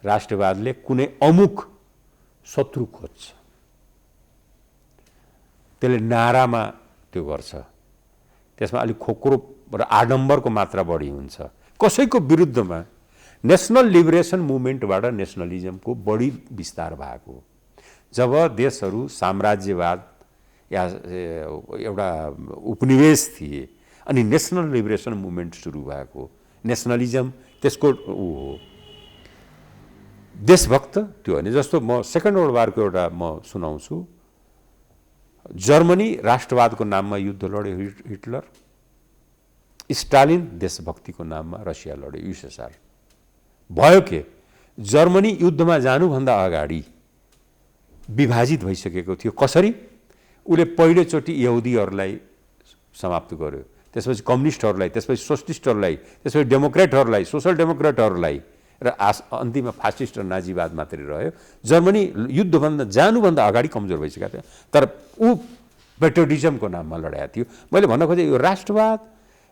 राष्ट्रवादले कुनै अमुक शत्रु खोज्छ, त्यसले नारामा त्यो गर्छ, त्यसमा अलिक खोक्रो र आडम्बरको मात्रा बढी हुन्छ। कसैको विरुद्धमा नेसनल लिबरेसन मुभमेन्टबाट नेसनलिजमको बढी विस्तार भएको, जब देशहरू साम्राज्यवाद या एउटा उपनिवेश थिए अनि नेसनल लिबरेसन मुभमेन्ट सुरु भएको, नेसनलिजम त्यसको ऊ हो। देशभक्त त्यो होइन। जस्तो म सेकेन्ड वर्ल्ड वारको एउटा म सुनाउँछु। जर्मनी राष्ट्रवादको नाममा युद्ध लड्यो, हिटलर। स्टालिन देशभक्तिको नाममा रसिया लड्यो, युएसएसआर। भयो के, जर्मनी युद्धमा जानुभन्दा अगाडि विभाजित भइसकेको थियो। कसरी? उसले पहिलोचोटि यहुदीहरूलाई समाप्त गर्यो, त्यसपछि कम्युनिस्टहरूलाई, त्यसपछि सोसलिस्टहरूलाई, त्यसपछि डेमोक्रेटहरूलाई, सोसल डेमोक्रेटहरूलाई, र अन्तिममा फासिस्ट र नाजीवाद मात्रै रह्यो। जर्मनी युद्धभन्दा जानुभन्दा अगाडि कमजोर भइसकेको थियो, तर ऊ पेट्रियोटिजमको नाममा लडाएको थियो। मैले भन्न खोजेँ यो राष्ट्रवाद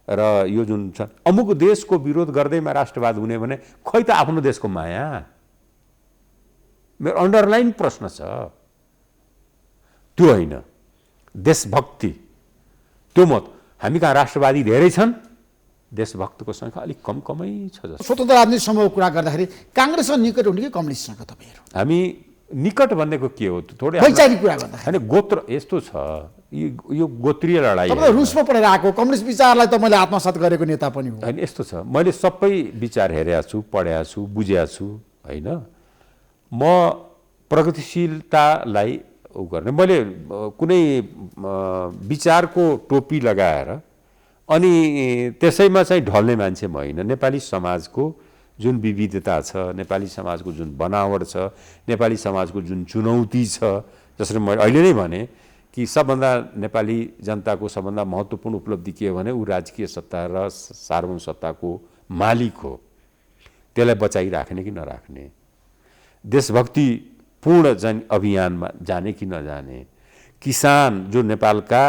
र यो जुन छ अमुक देशको विरोध गर्दैमा राष्ट्रवाद हुने भने खै त आफ्नो देशको माया। मेरो अन्डरलाइन प्रश्न छ, त्यो होइन। देशभक्ति त्यो मत, हामी कहाँ राष्ट्रवादी धेरै छन्, देशभक्तको सङ्ख्या अलिक कमै छ। जस्तो स्वतन्त्र राजनीति समूहको कुरा गर्दाखेरि काङ्ग्रेससँग निकट हुने कि कम्युनिस्टसँग तपाईँहरू? हामी निकट भन्नेको के हो, थोरै वैचारिक कुरा गर्दा होइन, गोत्र यस्तो छ, यो गोत्रीय लडाइँ। रुसमा पढेर आएको कम्युनिस्ट विचारलाई त मैले आत्मसात गरेको नेता पनि हो। होइन, यस्तो छ, मैले सबै विचार हेरेको छु, पढेको छु, बुझेको छु होइन। म प्रगतिशीलतालाई उ गर्ने, मैले कुनै विचारको टोपी लगाएर अनि त्यसैमा चाहिँ ढल्ने मान्छे म होइन। नेपाली समाजको जुन विविधता छ, नेपाली समाजको जुन बनावट छ, नेपाली समाजको जुन चुनौती छ, जसरी मैले अहिले नै भने कि सबभन्दा नेपाली जनताको सबभन्दा महत्त्वपूर्ण उपलब्धि के हो भने ऊ राजकीय सत्ता र सार्वभौम सत्ताको मालिक हो। त्यसलाई बचाइराख्ने कि नराख्ने, देशभक्ति पूर्ण अभियानमा जाने कि नजाने, किसान जो नेपालका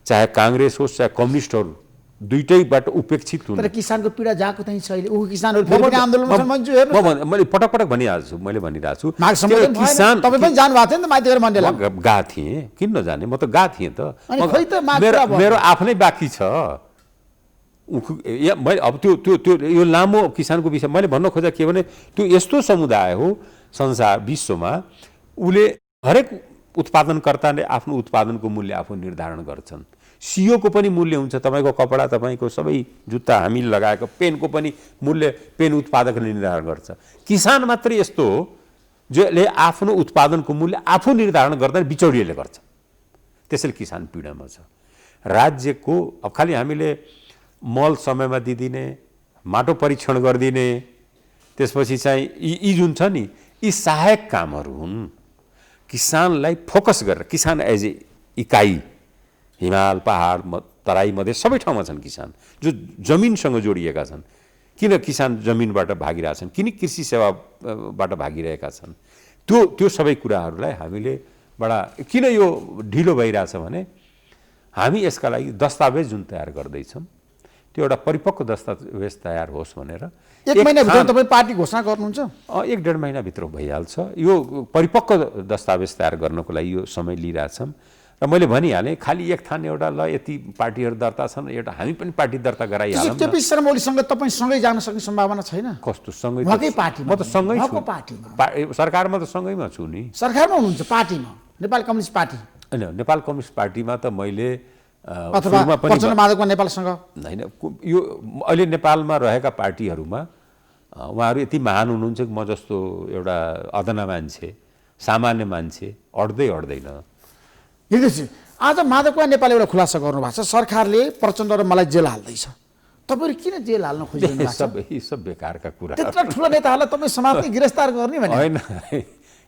चाहे काङ्ग्रेस होस् चाहे कम्युनिस्टहरू दुईटैबाट उपेक्षित हुनु। तर किसानको पीडा जाको चाहिँ छैन, ऊ किसानहरू फेरि पनि आन्दोलनमा छन् भन्छु। हेर्नु मैले पटक पटक भनिरहेको छु, मैले भनिरहेको छु किसान। तपाईँ पनि जानुभएको थियो नि त माइतीघर मण्डलमा? गएको थिएँ, किन नजाने, म त गएको थिएँ त। खै त मेरो आफ्नै बाँकी छ। मैले अब त्यो यो लामो किसानको विषय मैले भन्न खोजेको के भने त्यो यस्तो समुदाय हो संसार विश्वमा, उसले हरेक उत्पादनकर्ताले आफ्नो उत्पादनको मूल्य आफू निर्धारण गर्छन्। सियोको पनि मूल्य हुन्छ, तपाईँको कपडा, तपाईँको सबै जुत्ता, हामीले लगाएको पेनको पनि मूल्य पेन उत्पादकले निर्धारण गर्छ। किसान मात्रै यस्तो हो जसले आफ्नो उत्पादनको मूल्य आफू निर्धारण गर्दा बिचौलियाले गर्छ, त्यसैले किसान पीडामा छ। राज्यको अब खालि हामीले मल समयमा दिदिने, माटो परीक्षण गरिदिने, त्यसपछि चाहिँ यी जुन छ नि यी सहायक कामहरू हुन्। किसानलाई फोकस गरेर, किसान एज ए इकाइ, हिमाल पहाड तराई मधेस सबै ठाउँमा छन् किसान जो जमिनसँग जोडिएका छन्। किन किसान जमिनबाट भागिरहेछन्, किन कृषि सेवाबाट भागिरहेका छन्, त्यो सबै कुराहरूलाई हामीले बडा किन यो ढिलो भइरहेछ भने हामी यसका लागि दस्तावेज जुन तयार गर्दैछौँ त्यो एउटा परिपक्व दस्तावेज तयार होस् भनेर 1 महिनाभित्र तपाईँ पार्टी घोषणा गर्नुहुन्छ? 1-1.5 महिनाभित्र भइहाल्छ। यो परिपक्व दस्तावेज तयार गर्नको लागि यो समय लिइरहेछौँ। र मैले भनिहालेँ खालि एक थान एउटा ल यति पार्टीहरू दर्ता छन्, एउटा हामी पनि पार्टी दर्ता गराइहालौँ। केपी शर्मा ओलीसँग तपाईँ सँगै जान सक्ने सम्भावना छैन? कस्तो सँगै? उहाँकै पार्टीमा? म त सँगै छु पार्टीमा। सरकारमा त सँगैमा छु नि। सरकारमा हुनुहुन्छ? पार्टीमा नेपाल कम्युनिस्ट पार्टी? होइन, नेपाल कम्युनिस्ट पार्टीमा त मैले अथवा प्रचण्ड माधवको नेपालसँग होइन। यो अहिले नेपालमा रहेका पार्टीहरूमा उहाँहरू यति महान हुनुहुन्छ कि म जस्तो एउटा अदना मान्छे, सामान्य मान्छे अड्दैन। आज माधवको नेपाल एउटा खुलासा गर्नुभएको छ, सरकारले प्रचण्ड र मलाई जेल हाल्दैछ। तपाईँहरू किन जेल हाल्न खोजिरहनु भएको छ? यी सब बेकारका कुरा। त्यत्रो ठुलो नेताहरूलाई तपाईँ समाजमै गिरफ्तार गर्ने भने होइन,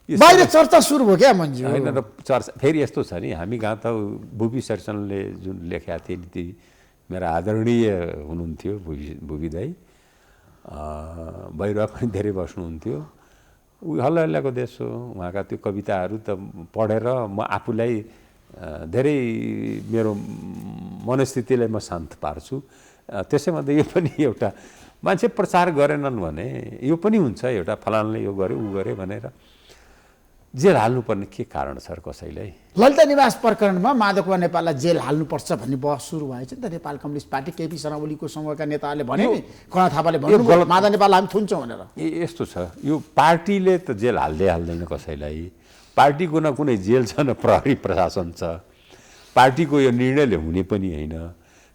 बाहिर चर्चा सुरु भयो क्या मन्जी? होइन र चर्चा फेरि यस्तो छ नि, हामी कहाँ त बुबी शेरचनले जुन लेखेका थिए नि ती मेरा आदरणीय हुनुहुन्थ्यो बुबी दाई, भैरवा पनि धेरै बस्नुहुन्थ्यो। हल्ला हल्लाको देश हो, उहाँका त्यो कविताहरू त पढेर म आफूलाई धेरै मेरो मनस्थितिलाई म शान्त पार्छु। त्यसैमध्ये यो पनि एउटा मान्छे प्रचार गरेनन् भने यो पनि हुन्छ एउटा फलानले यो गर्यो ऊ गर्यो भनेर जेल हाल्नुपर्ने के कारण छ र कसैलाई? ललिता निवास प्रकरणमा माधव नेपाललाई जेल हाल्नुपर्छ भन्ने बहस सुरु भएछ नि त। नेपाल कम्युनिस्ट पार्टी केपी शर्मा ओलीको सँगका नेताहरूले भने नि, कर्ण थापाले भन्नु माधव नेपाललाई हामी थुन्छौँ भनेर। यस्तो छ, यो पार्टीले त जेल हाल्दैन कसैलाई। पार्टीको न कुनै जेल छ न प्रहरी प्रशासन छ। पार्टीको यो निर्णयले हुने पनि होइन।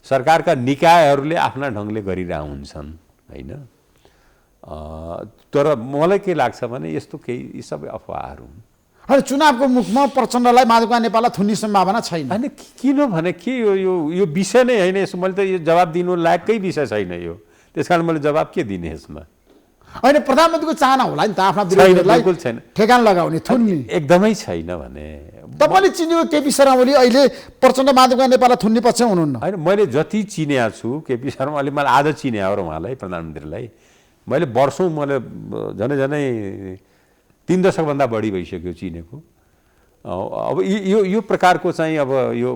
सरकारका निकायहरूले आफ्ना ढङ्गले गरिरहेका हुन्छन् होइन। तर मलाई के लाग्छ भने यस्तो केही यी सबै अफवाहहरू हुन्। होइन, चुनावको मुखमा प्रचण्डलाई माधवका नेपाललाई थुन्ने सम्भावना छैन। होइन, किनभने के यो विषय नै होइन यसो। मैले त यो जवाब दिनु लायककै विषय छैन यो, त्यस कारण मैले जवाब के दिने यसमा? होइन, प्रधानमन्त्रीको चाहना होला नि त आफ्ना विरोधीहरूलाई बिल्कुल छैन, ठेगान लगाउने, थुन्ने एकदमै छैन भने। तपाईँले चिन्यो केपी शर्मा ओली अहिले प्रचण्ड माधवका नेपाललाई थुन्ने पक्षमा हुनुहुन्न? होइन, मैले जति चिनेको छु केपी शर्मा ओली, मलाई आज चिने हो र उहाँलाई प्रधानमन्त्रीलाई मैले वर्षौँ, मैले झनै 3 दशकभन्दा बढी भइसक्यो चिनेको। अब यो प्रकारको चाहिँ अब यो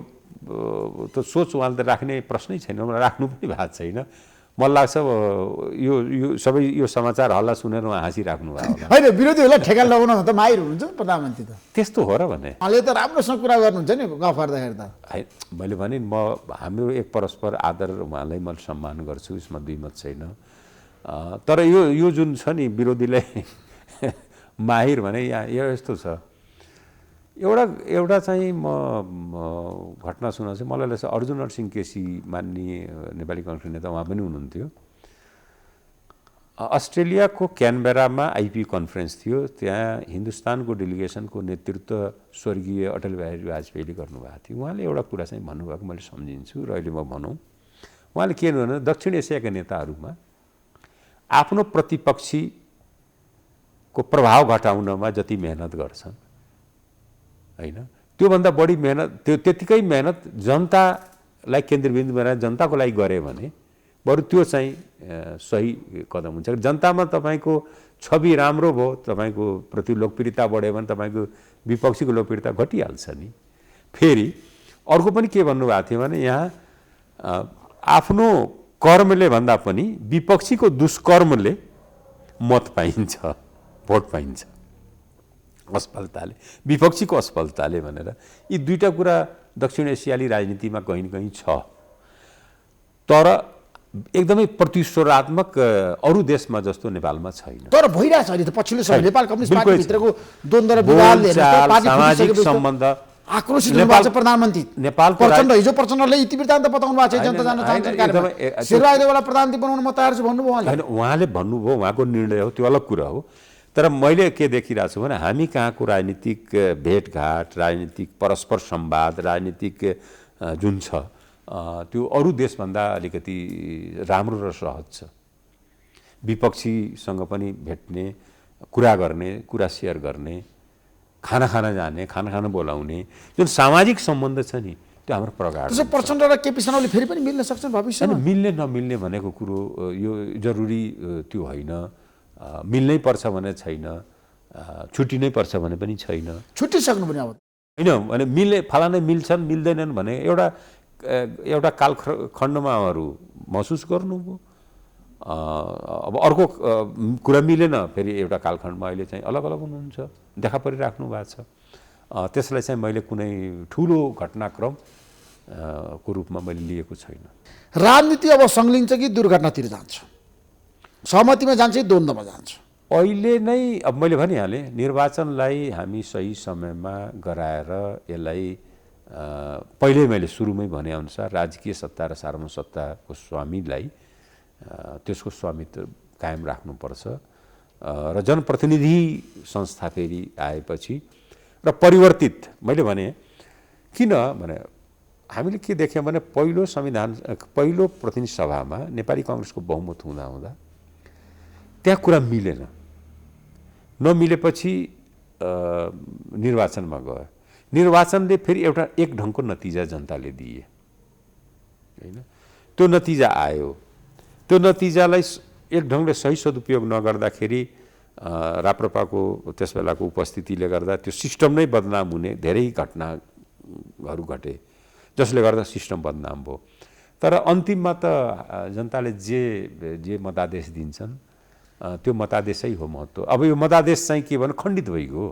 त सोच उहाँले त राख्ने प्रश्नै छैन, मलाई राख्नु पनि भएको छैन। मलाई लाग्छ यो सबै यो समाचार हल्ला सुनेर उहाँ हाँसिराख्नु भयो होला। होइन, विरोधीहरूलाई ठेगान लगाउन त माहिर हुनुहुन्छ प्रधानमन्त्री त। त्यस्तो हो र भने उहाँले त राम्रोसँग कुरा गर्नुहुन्छ नि गफ गर्दाखेरि त। मैले भने हाम्रो एक परस्पर आदर, उहाँलाई मैले सम्मान गर्छु, यसमा दुई मत छैन। तर यो जुन छ नि विरोधीलाई माहिर भने यहाँ यस्तो छ। एउटा चाहिँ म घटना सुनाउँछु। मलाई लाग्छ अर्जुन नरसिंह केसी माननीय नेपाली कङ्ग्रेस नेता उहाँ पनि हुनुहुन्थ्यो। अस्ट्रेलियाको क्यानबेरामा आइपी कन्फरेन्स थियो, त्यहाँ हिन्दुस्तानको डेलिगेसनको नेतृत्व स्वर्गीय अटल बिहारी वाजपेयीले गर्नुभएको थियो। उहाँले एउटा कुरा चाहिँ भन्नुभएको मैले सम्झिन्छु र अहिले म भनौँ। उहाँले के भन्नु, दक्षिण एसियाका नेताहरूमा आफ्नो प्रतिपक्षीको प्रभाव घटाउनमा जति मेहनत गर्छन् होइन, त्योभन्दा बढी मेहनत, त्यतिकै मेहनत जनतालाई केन्द्रबिन्दु बनाएर जनताको लागि गरे भने बरु त्यो चाहिँ सही कदम हुन्छ। जनतामा तपाईँको छवि राम्रो भयो, तपाईँको प्रति लोकप्रियता बढ्यो भने तपाईँको विपक्षीको लोकप्रियता घटिहाल्छ नि। फेरि अर्को पनि के भन्नुभएको थियो भने यहाँ आफ्नो कर्मले भन्दा पनि विपक्षीको दुष्कर्मले मत पाइन्छ, भोट पाइन्छ, असफलताले, विपक्षीको असफलताले भनेर। यी दुईटा कुरा दक्षिण एसियाली राजनीतिमा कहीँ न कहीँ छ। तर एकदमै प्रतिस्वरात्मक अरू देशमा जस्तो नेपालमा छैन। तर भइरहेछ अहिले त पछिल्लो समय नेपाल कम्युनिस्ट पार्टीभित्रको द्वन्द्व र विवादले सामाजिक सम्बन्ध आक्रोशित हुनुभएको छ प्रधानमन्त्री नेपाल। प्रचण्ड हिजो प्रचण्डले इतिवृत्तान्त बताउनु भएको छ, जनता जान्न चाहन्छ, शेरबहादुरलाई प्रधानमन्त्री बनाउन म तयार छु भन्नुभयो उहाँले। होइन, उहाँले भन्नुभयो, उहाँको निर्णय हो, त्यो अलग कुरा हो। तर मैले के देखिरहेको छु भने हामी कहाँको राजनीतिक भेटघाट, राजनीतिक परस्पर संवाद, राजनीतिक जुन छ त्यो अरू देशभन्दा अलिकति राम्रो र सहज छ। विपक्षीसँग पनि भेट्ने, कुरा गर्ने, कुरा सेयर गर्ने, खाना खान जाने, खाना खान बोलाउने जुन सामाजिक सम्बन्ध छ नि त्यो हाम्रो प्रगाढ। त्यसो प्रचण्ड र केपी शर्माले फेरि पनि मिल्न सक्छन् भविष्यमा? मिल्ने नमिल्ने भनेको कुरो यो जरुरी त्यो होइन। मिल्नै पर्छ भने छैन, छुट्टिनै पर्छ भने पनि छैन। छुट्टिसक्नु पनि अब होइन भने मिल्ने फलानै मिल्छन् मिल्दैनन् भने एउटा कालखण्डमा उहाँहरू महसुस गर्नुभयो। अब अर्को कुरा मिलेन फेरि एउटा कालखण्डमा अहिले चाहिँ अलग अलग हुनुहुन्छ, देखा परिराख्नु भएको छ। त्यसलाई चाहिँ मैले कुनै ठुलो घटनाक्रम को रूपमा मैले लिएको छैन। राजनीति अब संलिन्छ कि दुर्घटनातिर जान्छ? सहमतिमा जान्छ कि द्वन्द्वमा जान्छ? अहिले नै अब मैले भनिहालेँ, निर्वाचनलाई हामी सही समयमा गराएर यसलाई पहिल्यै मैले सुरुमै भनेअनुसार राजकीय सत्ता र सार्वभौम सत्ताको स्वामीलाई त्यसको स्वामित्व कायम राख्नुपर्छ र जनप्रतिनिधि संस्था फेरि आएपछि र परिवर्तित मैले भने किन भने हामीले के देख्यौँ भने पहिलो प्रतिनिधि सभामा नेपाली कांग्रेसको बहुमत हुँदा त्यहाँ कुरा मिलेन। नमिलेपछि निर्वाचनमा गयो। निर्वाचनले फेरि एउटा एक ढङ्गको नतिजा जनताले दिए हैन। त्यो नतिजा आयो। त्यो नतिजालाई एक ढङ्गले सही सदुपयोग नगर्दाखेरि राप्रपाको त्यस बेलाको उपस्थितिले गर्दा त्यो सिस्टम नै बदनाम हुने धेरै घटनाहरू घटे, जसले गर्दा सिस्टम बदनाम भयो। तर अन्तिममा त जनताले जे मतादेश दिन्छन् त्यो मतादेशै हो महत्त्व। अब यो मतादेश चाहिँ के भने खण्डित भइगयो।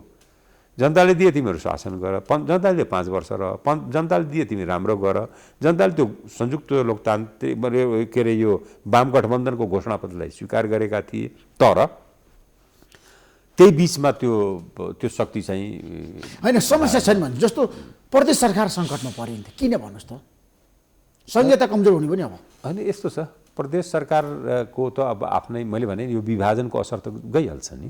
जनताले दिए तिमीहरू शासन गर, जनताले 5 वर्ष र जनताले दिए तिमी राम्रो गर। जनताले त्यो संयुक्त लोकतान्त्रिक के अरे यो वाम गठबन्धनको घोषणापत्रलाई स्वीकार गरेका थिए। तर त्यही बिचमा त्यो शक्ति चाहिँ होइन, समस्या छैन भने जस्तो प्रदेश सरकार सङ्कटमा परिन्थ्यो किन भन्नुहोस् त? संहिता कमजोर हुने पनि अब होइन। यस्तो छ, प्रदेश सरकारको त अब आफ्नै मैले भने यो विभाजनको असर त गइहाल्छ नि।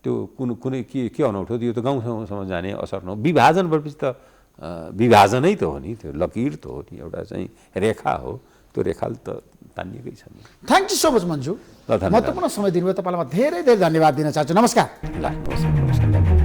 त्यो कुनै के अनौठो यो त गाउँसम्म जाने असर नहो। विभाजन भएपछि त विभाजनै त हो नि, त्यो लकीर त हो नि, एउटा चाहिँ रेखा हो। त्यो रेखाले त तानिएकै छ नि। Thank you so much Manju, महत्त्वपूर्ण समय दिनुभयो। तपाईँलाई म धेरै धेरै धन्यवाद दिन चाहन्छु। नमस्कार। ल नमस्कार।